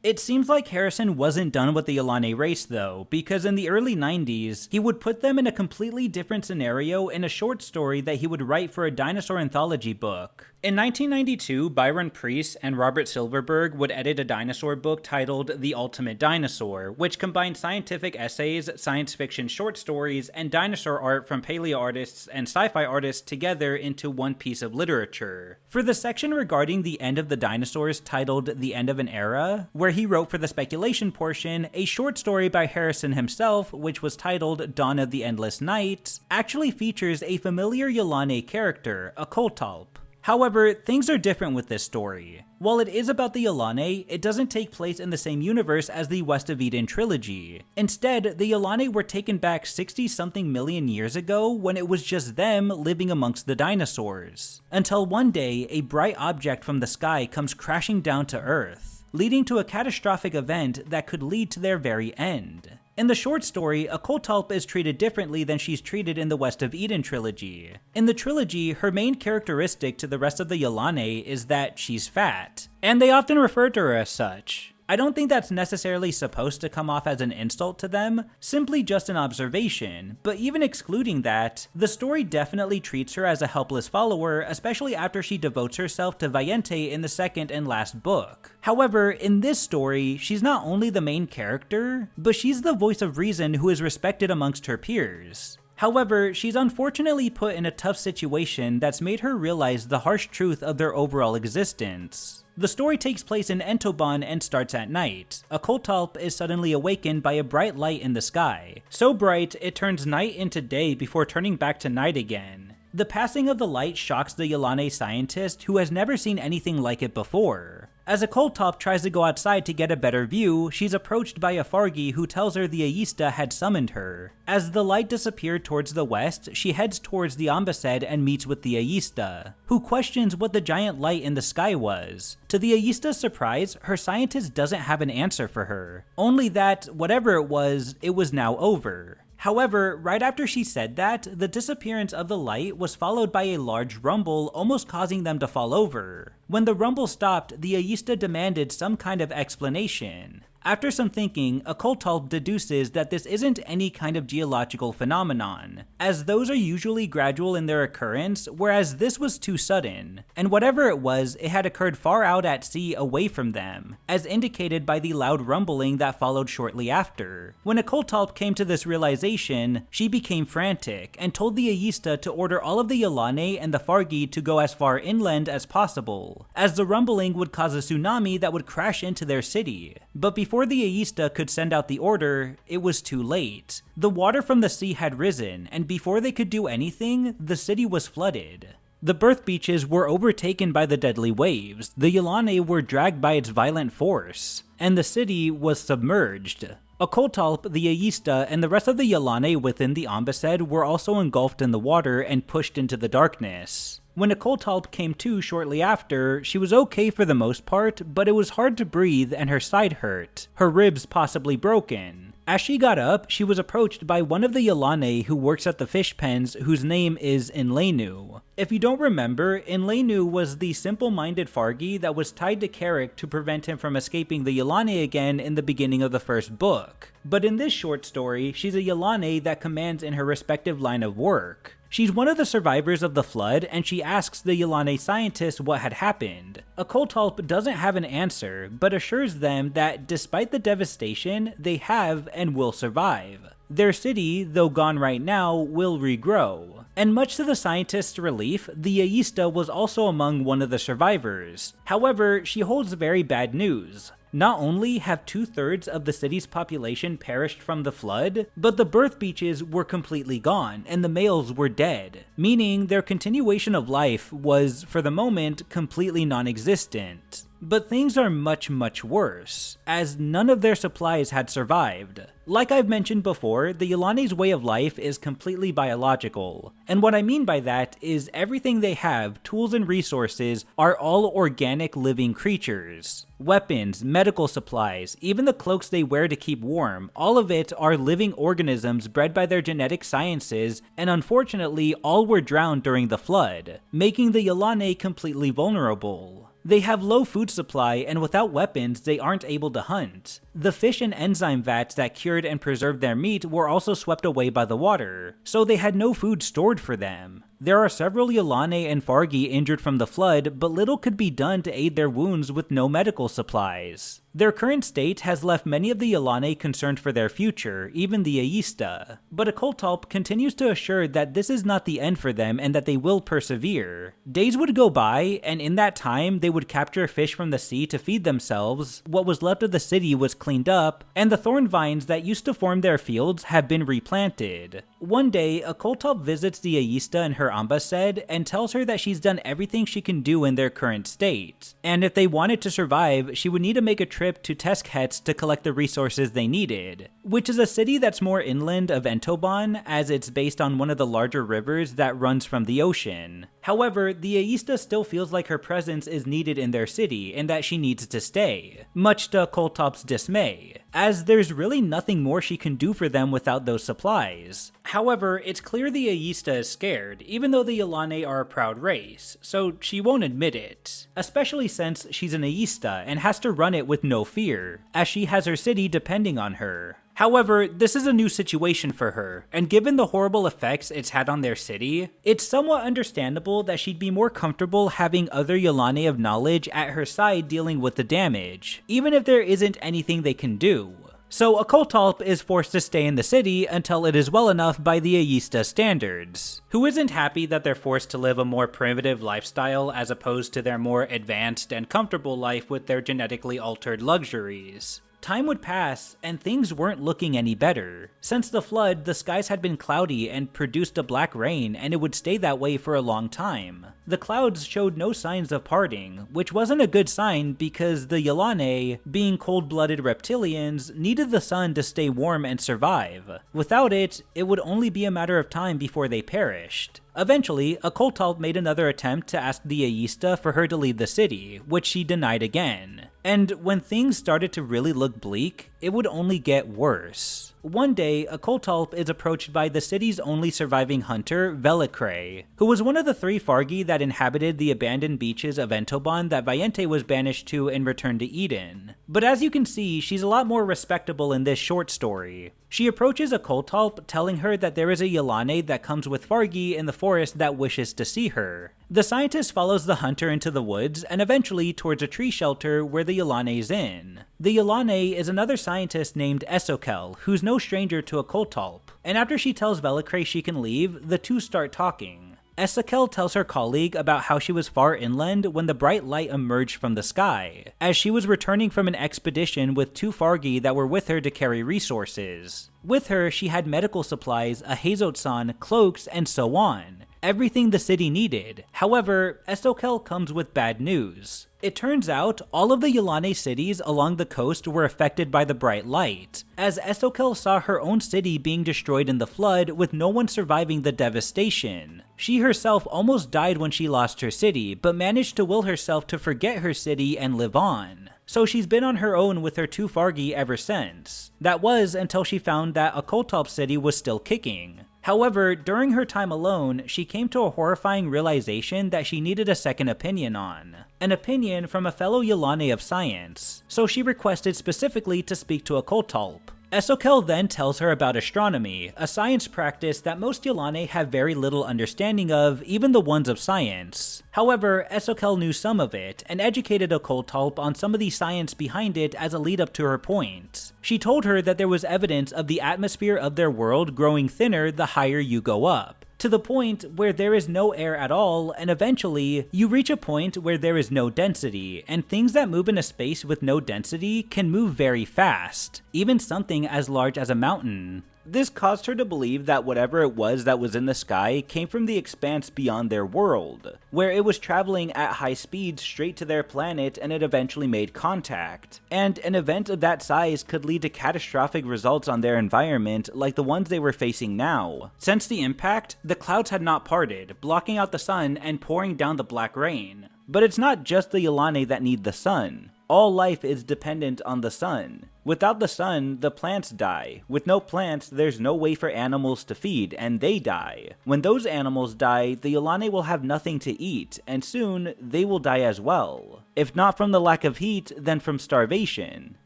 It seems like Harrison wasn't done with the Yilane race though, because in the early 90s, he would put them in a completely different scenario in a short story that he would write for a dinosaur anthology book. In 1992, Byron Priest and Robert Silverberg would edit a dinosaur book titled The Ultimate Dinosaur, which combined scientific essays, science fiction short stories, and dinosaur art from paleo artists and sci-fi artists together into one piece of literature. For the section regarding the end of the dinosaurs titled The End of an Era, where he wrote for the speculation portion, a short story by Harrison himself, which was titled Dawn of the Endless Night, actually features a familiar Yilane character, a Koltalp. However, things are different with this story. While it is about the Yilane, it doesn't take place in the same universe as the West of Eden trilogy. Instead, the Yilane were taken back 60-something million years ago when it was just them living amongst the dinosaurs. Until one day, a bright object from the sky comes crashing down to Earth, leading to a catastrophic event that could lead to their very end. In the short story, a Koltalp is treated differently than she's treated in the West of Eden trilogy. In the trilogy, her main characteristic to the rest of the Yilane is that she's fat, and they often refer to her as such. I don't think that's necessarily supposed to come off as an insult to them, simply just an observation, but even excluding that, the story definitely treats her as a helpless follower, especially after she devotes herself to Valiente in the second and last book. However, in this story, she's not only the main character, but she's the voice of reason who is respected amongst her peers. However, she's unfortunately put in a tough situation that's made her realize the harsh truth of their overall existence. The story takes place in Entoban and starts at night. A Koltalp is suddenly awakened by a bright light in the sky. So bright, it turns night into day before turning back to night again. The passing of the light shocks the Yilane scientist who has never seen anything like it before. As Akoltop tries to go outside to get a better view, she's approached by a Fargi who tells her the Aista had summoned her. As the light disappeared towards the west, she heads towards the Ambassad and meets with the Aista, who questions what the giant light in the sky was. To the Aista's surprise, her scientist doesn't have an answer for her, only that, whatever it was now over. However, right after she said that, the disappearance of the light was followed by a large rumble, almost causing them to fall over. When the rumble stopped, the Aista demanded some kind of explanation. After some thinking, Akoltop deduces that this isn't any kind of geological phenomenon, as those are usually gradual in their occurrence, whereas this was too sudden. And whatever it was, it had occurred far out at sea away from them, as indicated by the loud rumbling that followed shortly after. When Akoltop came to this realization, she became frantic and told the Aista to order all of the Yilane and the Fargi to go as far inland as possible, as the rumbling would cause a tsunami that would crash into their city. But before the Aista could send out the order, it was too late. The water from the sea had risen, and before they could do anything, the city was flooded. The birth beaches were overtaken by the deadly waves, the Yilane were dragged by its violent force, and the city was submerged. Akoltop, the Aista, and the rest of the Yilane within the Ambassad were also engulfed in the water and pushed into the darkness. When Akoltop came to shortly after, she was okay for the most part, but it was hard to breathe and her side hurt, her ribs possibly broken. As she got up, she was approached by one of the Yilane who works at the fish pens, whose name is Yilane. If you don't remember, Yilane was the simple-minded Fargi that was tied to Kerrick to prevent him from escaping the Yilane again in the beginning of the first book. But in this short story, she's a Yilane that commands in her respective line of work. She's one of the survivors of the flood, and she asks the Yilane scientists what had happened. Akoltop doesn't have an answer, but assures them that despite the devastation, they have and will survive. Their city, though gone right now, will regrow. And much to the scientists' relief, the Aista was also among one of the survivors. However, she holds very bad news. Not only have 2/3 of the city's population perished from the flood, but the birth beaches were completely gone and the males were dead, meaning their continuation of life was, for the moment, completely non-existent. But things are much worse, as none of their supplies had survived. Like I've mentioned before, the Yilane's way of life is completely biological, and what I mean by that is everything they have, tools and resources, are all organic living creatures. Weapons, medical supplies, even the cloaks they wear to keep warm, all of it are living organisms bred by their genetic sciences, and unfortunately all were drowned during the flood, making the Yilane completely vulnerable. They have low food supply, and without weapons, they aren't able to hunt. The fish and enzyme vats that cured and preserved their meat were also swept away by the water, so they had no food stored for them. There are several Yilane and Fargi injured from the flood, but little could be done to aid their wounds with no medical supplies. Their current state has left many of the Yilane concerned for their future, even the Aista. But Akoltop continues to assure that this is not the end for them and that they will persevere. Days would go by, and in that time they would capture fish from the sea to feed themselves, what was left of the city was cleaned up, and the thorn vines that used to form their fields have been replanted. One day, Akoltop visits the Aista in her Ambassad and tells her that she's done everything she can do in their current state, and if they wanted to survive, she would need to make a trip to Teskhetz to collect the resources they needed, which is a city that's more inland of Entoban, as it's based on one of the larger rivers that runs from the ocean. However, the Aista still feels like her presence is needed in their city and that she needs to stay, much to Akoltop's dismay, as there's really nothing more she can do for them without those supplies. However, it's clear the Aista is scared, even though the Yilane are a proud race, so she won't admit it, especially since she's an Aista and has to run it with no fear, as she has her city depending on her. However, this is a new situation for her, and given the horrible effects it's had on their city, it's somewhat understandable that she'd be more comfortable having other Yilane of knowledge at her side dealing with the damage, even if there isn't anything they can do. So Akoltop is forced to stay in the city until it is well enough by the Aista standards, who isn't happy that they're forced to live a more primitive lifestyle as opposed to their more advanced and comfortable life with their genetically altered luxuries. time would pass, and things weren't looking any better. Since the flood, the skies had been cloudy and produced a black rain, and it would stay that way for a long time. The clouds showed no signs of parting, which wasn't a good sign because the Yilane, being cold-blooded reptilians, needed the sun to stay warm and survive. Without it, it would only be a matter of time before they perished. Eventually, Occult made another attempt to ask the Aista for her to leave the city, which she denied again. And when things started to really look bleak, it would only get worse. One day, Occult is approached by the city's only surviving hunter, Velicrae, who was one of the 3 Fargi that inhabited the abandoned beaches of Entoban that Viente was banished to in Return to Eden. But as you can see, she's a lot more respectable in this short story. She approaches Occult, telling her that there is a Yilane that comes with Fargi in the forest that wishes to see her. The scientist follows the hunter into the woods and eventually towards a tree shelter where the Yilane's in. The Yilane is another scientist named Esokel, who's no stranger to Occult, and after she tells Velicrae she can leave, the two start talking. Esokel tells her colleague about how she was far inland when the bright light emerged from the sky, as she was returning from an expedition with 2 Fargi that were with her to carry resources. With her, she had medical supplies, a Hazotsan, cloaks, and so on. Everything the city needed. However, Esokel comes with bad news. It turns out, all of the Yilane cities along the coast were affected by the bright light, as Esokel saw her own city being destroyed in the flood with no one surviving the devastation. She herself almost died when she lost her city, but managed to will herself to forget her city and live on. So she's been on her own with her 2 Fargi ever since. That was until she found that Occult city was still kicking. However, during her time alone, she came to a horrifying realization that she needed a second opinion on. An opinion from a fellow Yilane of science, so she requested specifically to speak to Occult. Esokel then tells her about astronomy, a science practice that most Yilane have very little understanding of, even the ones of science. However, Esokel knew some of it, and educated Occult on some of the science behind it as a lead up to her point. She told her that there was evidence of the atmosphere of their world growing thinner the higher you go up, to the point where there is no air at all, and eventually, you reach a point where there is no density, and things that move in a space with no density can move very fast, even something as large as a mountain. This caused her to believe that whatever it was that was in the sky came from the expanse beyond their world, where it was traveling at high speeds straight to their planet and it eventually made contact. And an event of that size could lead to catastrophic results on their environment like the ones they were facing now. Since the impact, the clouds had not parted, blocking out the sun and pouring down the black rain. But it's not just the Yilane that need the sun. All life is dependent on the sun. Without the sun, the plants die. With no plants, there's no way for animals to feed, and they die. When those animals die, the Yilane will have nothing to eat, and soon, they will die as well. If not from the lack of heat, then from starvation.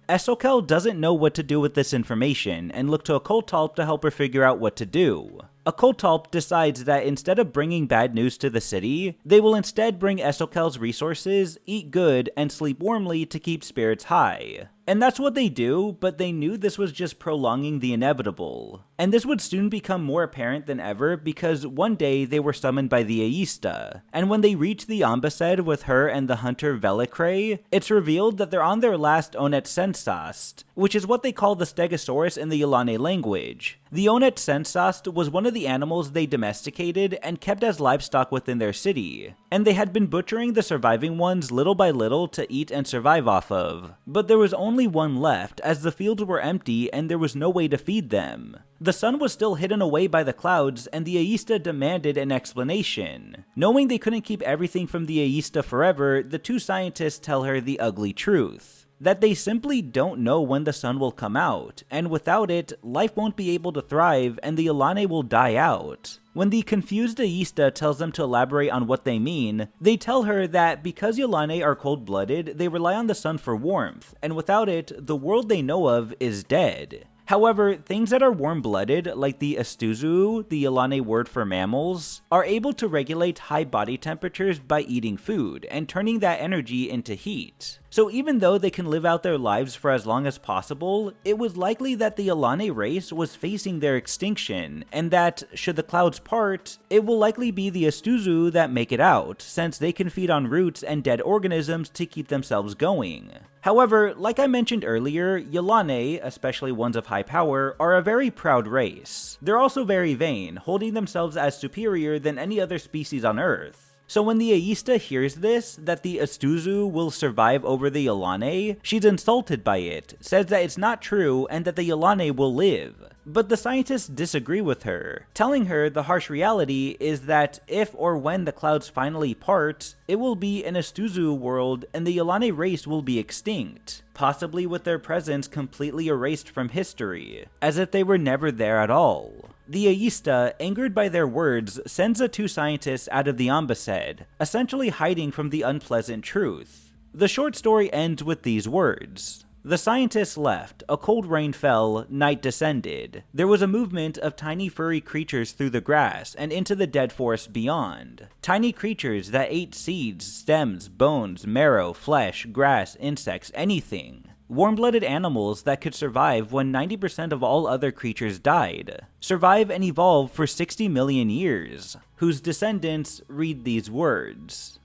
Esokel doesn't know what to do with this information, and looked to Occult to help her figure out what to do. Occult decides that instead of bringing bad news to the city, they will instead bring Esokel's resources, eat good, and sleep warmly to keep spirits high. And that's what they do, but they knew this was just prolonging the inevitable. And this would soon become more apparent than ever because one day they were summoned by the Aista. And when they reach the Ambassad with her and the hunter Velicrae, it's revealed that they're on their last Onet Sensast, which is what they call the Stegosaurus in the Yilane language. The Onet Sensast was one of the animals they domesticated and kept as livestock within their city, and they had been butchering the surviving ones little by little to eat and survive off of. But there was only one left, as the fields were empty and there was no way to feed them. The sun was still hidden away by the clouds, and the Aista demanded an explanation. Knowing they couldn't keep everything from the Aista forever, the 2 scientists tell her the ugly truth. That they simply don't know when the sun will come out, and without it, life won't be able to thrive and the Yilane will die out. When the confused Aista tells them to elaborate on what they mean, they tell her that because Yilane are cold-blooded, they rely on the sun for warmth, and without it, the world they know of is dead. However, things that are warm-blooded, like the Astuzu, the Yilane word for mammals, are able to regulate high body temperatures by eating food and turning that energy into heat. So even though they can live out their lives for as long as possible, it was likely that the Yilane race was facing their extinction, and that, should the clouds part, it will likely be the Astuzu that make it out, since they can feed on roots and dead organisms to keep themselves going. However, like I mentioned earlier, Yilane, especially ones of high power, are a very proud race. They're also very vain, holding themselves as superior than any other species on Earth. So when the Aista hears this, that the Astuzu will survive over the Yilane, she's insulted by it, says that it's not true and that the Yilane will live. But the scientists disagree with her, telling her the harsh reality is that if or when the clouds finally part, it will be an Astuzu world and the Yilane race will be extinct, possibly with their presence completely erased from history, as if they were never there at all. The Aista, angered by their words, sends the two scientists out of the Ambassad, essentially hiding from the unpleasant truth. The short story ends with these words. The scientists left, a cold rain fell, night descended. There was a movement of tiny furry creatures through the grass and into the dead forest beyond. Tiny creatures that ate seeds, stems, bones, marrow, flesh, grass, insects, anything. Warm-blooded animals that could survive when 90% of all other creatures died. Survive and evolve for 60 million years, whose descendants read these words.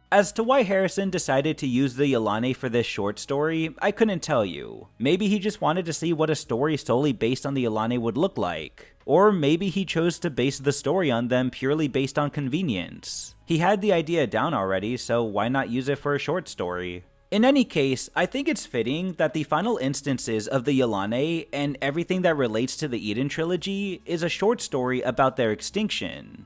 As to why Harrison decided to use the Yilane for this short story, I couldn't tell you. Maybe he just wanted to see what a story solely based on the Yilane would look like. Or maybe he chose to base the story on them purely based on convenience. He had the idea down already, so why not use it for a short story? In any case, I think it's fitting that the final instances of the Yilane and everything that relates to the Eden Trilogy is a short story about their extinction.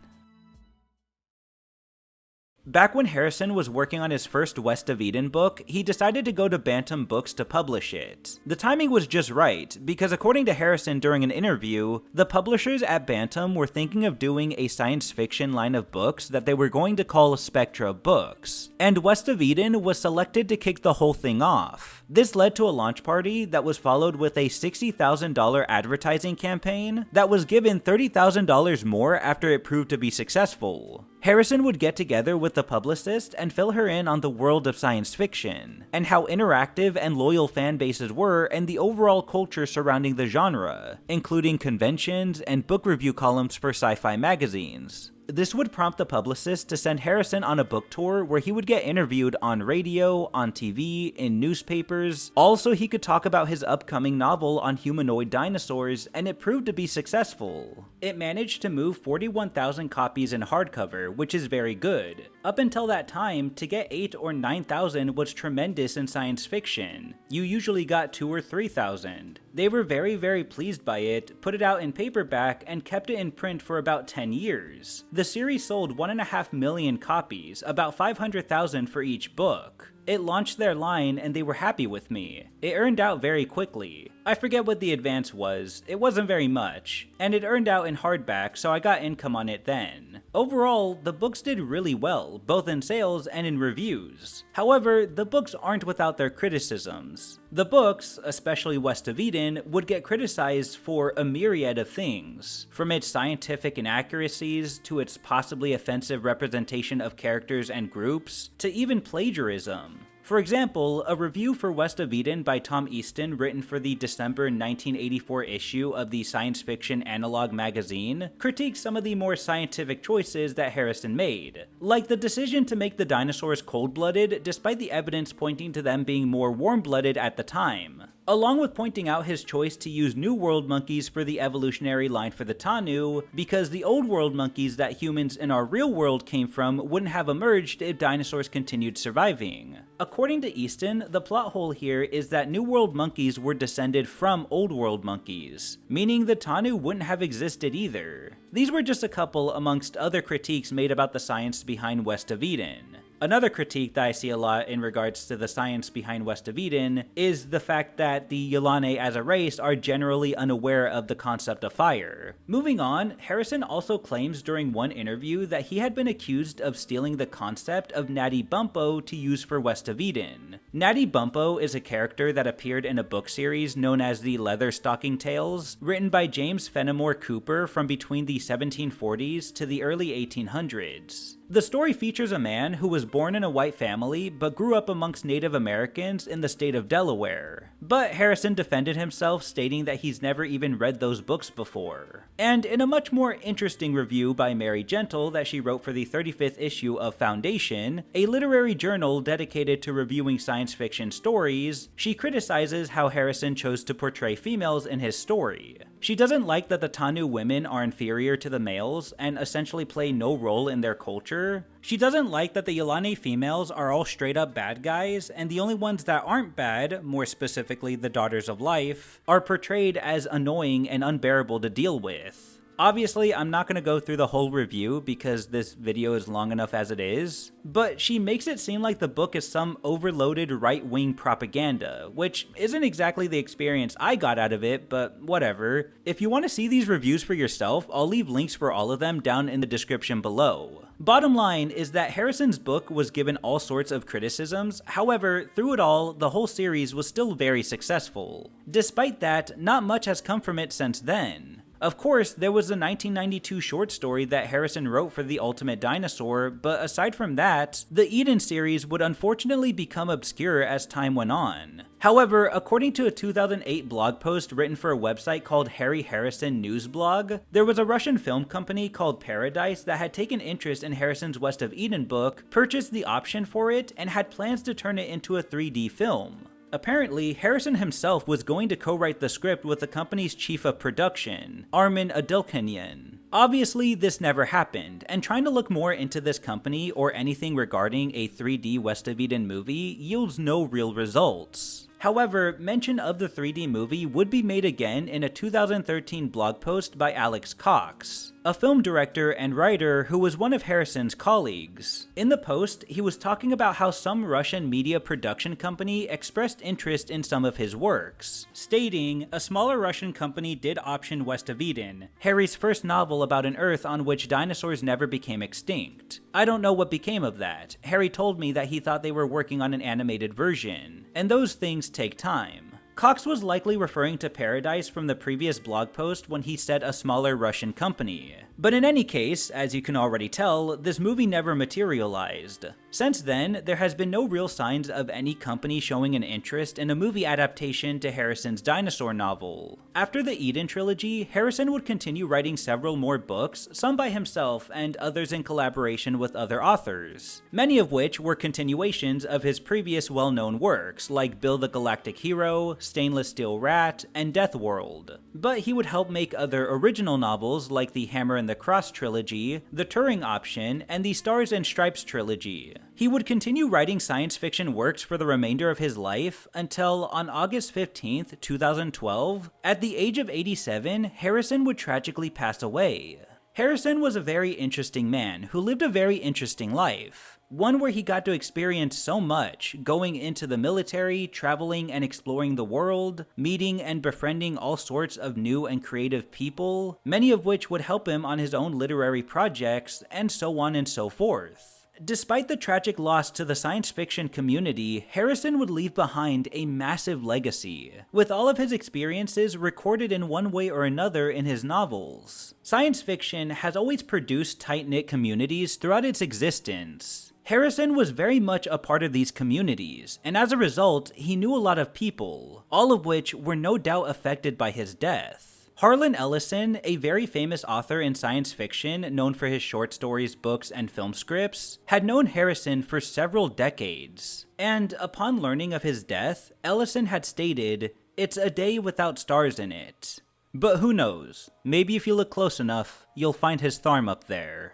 Back when Harrison was working on his first West of Eden book, he decided to go to Bantam Books to publish it. The timing was just right, because according to Harrison during an interview, the publishers at Bantam were thinking of doing a science fiction line of books that they were going to call Spectra Books, and West of Eden was selected to kick the whole thing off. This led to a launch party that was followed with a $60,000 advertising campaign that was given $30,000 more after it proved to be successful. Harrison would get together with the publicist and fill her in on the world of science fiction, and how interactive and loyal fan bases were and the overall culture surrounding the genre, including conventions and book review columns for sci-fi magazines. This would prompt the publicist to send Harrison on a book tour where he would get interviewed on radio, on TV, in newspapers, all so he could talk about his upcoming novel on humanoid dinosaurs, and it proved to be successful. It managed to move 41,000 copies in hardcover, which is very good. Up until that time, to get 8,000 or 9,000 was tremendous in science fiction. You usually got 2,000 or 3,000. They were very pleased by it, put it out in paperback, and kept it in print for about 10 years. The series sold 1.5 million copies, about 500,000 for each book. It launched their line and they were happy with me. It earned out very quickly. I forget what the advance was, it wasn't very much, and it earned out in hardback, so I got income on it then. Overall, the books did really well, both in sales and in reviews. However, the books aren't without their criticisms. The books, especially West of Eden, would get criticized for a myriad of things, from its scientific inaccuracies, to its possibly offensive representation of characters and groups, to even plagiarism. For example, a review for West of Eden by Tom Easton written for the December 1984 issue of the Science Fiction Analog magazine critiques some of the more scientific choices that Harrison made, like the decision to make the dinosaurs cold-blooded despite the evidence pointing to them being more warm-blooded at the time, along with pointing out his choice to use New World monkeys for the evolutionary line for the Tanu, because the Old World monkeys that humans in our real world came from wouldn't have emerged if dinosaurs continued surviving. According to Easton, the plot hole here is that New World monkeys were descended from Old World monkeys, meaning the Tanu wouldn't have existed either. These were just a couple amongst other critiques made about the science behind West of Eden. Another critique that I see a lot in regards to the science behind West of Eden is the fact that the Yilane as a race are generally unaware of the concept of fire. Moving on, Harrison also claims during one interview that he had been accused of stealing the concept of Natty Bumppo to use for West of Eden. Natty Bumppo is a character that appeared in a book series known as the Leatherstocking Tales, written by James Fenimore Cooper from between the 1740s to the early 1800s. The story features a man who was born in a white family but grew up amongst Native Americans in the state of Delaware. But Harrison defended himself, stating that he's never even read those books before. And in a much more interesting review by Mary Gentle that she wrote for the 35th issue of Foundation, a literary journal dedicated to reviewing science fiction stories, she criticizes how Harrison chose to portray females in his story. She doesn't like that the Tanu women are inferior to the males and essentially play no role in their culture. She doesn't like that the Yilane females are all straight up bad guys, and the only ones that aren't bad, more specifically the Daughters of Life, are portrayed as annoying and unbearable to deal with. Obviously, I'm not going to go through the whole review because this video is long enough as it is, but she makes it seem like the book is some overloaded right-wing propaganda, which isn't exactly the experience I got out of it, but whatever. If you want to see these reviews for yourself, I'll leave links for all of them down in the description below. Bottom line is that Harrison's book was given all sorts of criticisms, however, through it all, the whole series was still very successful. Despite that, not much has come from it since then. Of course, there was the 1992 short story that Harrison wrote for The Ultimate Dinosaur, but aside from that, the Eden series would unfortunately become obscure as time went on. However, according to a 2008 blog post written for a website called Harry Harrison News Blog, there was a Russian film company called Paradise that had taken interest in Harrison's West of Eden book, purchased the option for it, and had plans to turn it into a 3D film. Apparently, Harrison himself was going to co-write the script with the company's chief of production, Armin Adilkanyan. Obviously, this never happened, and trying to look more into this company or anything regarding a 3D West of Eden movie yields no real results. However, mention of the 3D movie would be made again in a 2013 blog post by Alex Cox, a film director and writer who was one of Harrison's colleagues. In the post, he was talking about how some Russian media production company expressed interest in some of his works, stating, "A smaller Russian company did option West of Eden, Harry's first novel about an Earth on which dinosaurs never became extinct. I don't know what became of that. Harry told me that he thought they were working on an animated version, and those things take time." Cox was likely referring to Paradise from the previous blog post when he said a smaller Russian company. But in any case, as you can already tell, this movie never materialized. Since then, there has been no real signs of any company showing an interest in a movie adaptation to Harrison's Dinosaur novel. After the Eden trilogy, Harrison would continue writing several more books, some by himself and others in collaboration with other authors, many of which were continuations of his previous well-known works like Bill the Galactic Hero, Stainless Steel Rat, and Death World. But he would help make other original novels like the Hammer and the Cross trilogy, the Turing Option, and the Stars and Stripes trilogy. He would continue writing science fiction works for the remainder of his life until, on August 15th, 2012, at the age of 87, Harrison would tragically pass away. Harrison was a very interesting man who lived a very interesting life. One where he got to experience so much, going into the military, traveling and exploring the world, meeting and befriending all sorts of new and creative people, many of which would help him on his own literary projects, and so on and so forth. Despite the tragic loss to the science fiction community, Harrison would leave behind a massive legacy, with all of his experiences recorded in one way or another in his novels. Science fiction has always produced tight-knit communities throughout its existence. Harrison was very much a part of these communities, and as a result, he knew a lot of people, all of which were no doubt affected by his death. Harlan Ellison, a very famous author in science fiction known for his short stories, books, and film scripts, had known Harrison for several decades. And upon learning of his death, Ellison had stated, "It's a day without stars in it." But who knows? Maybe if you look close enough, you'll find his tharm up there.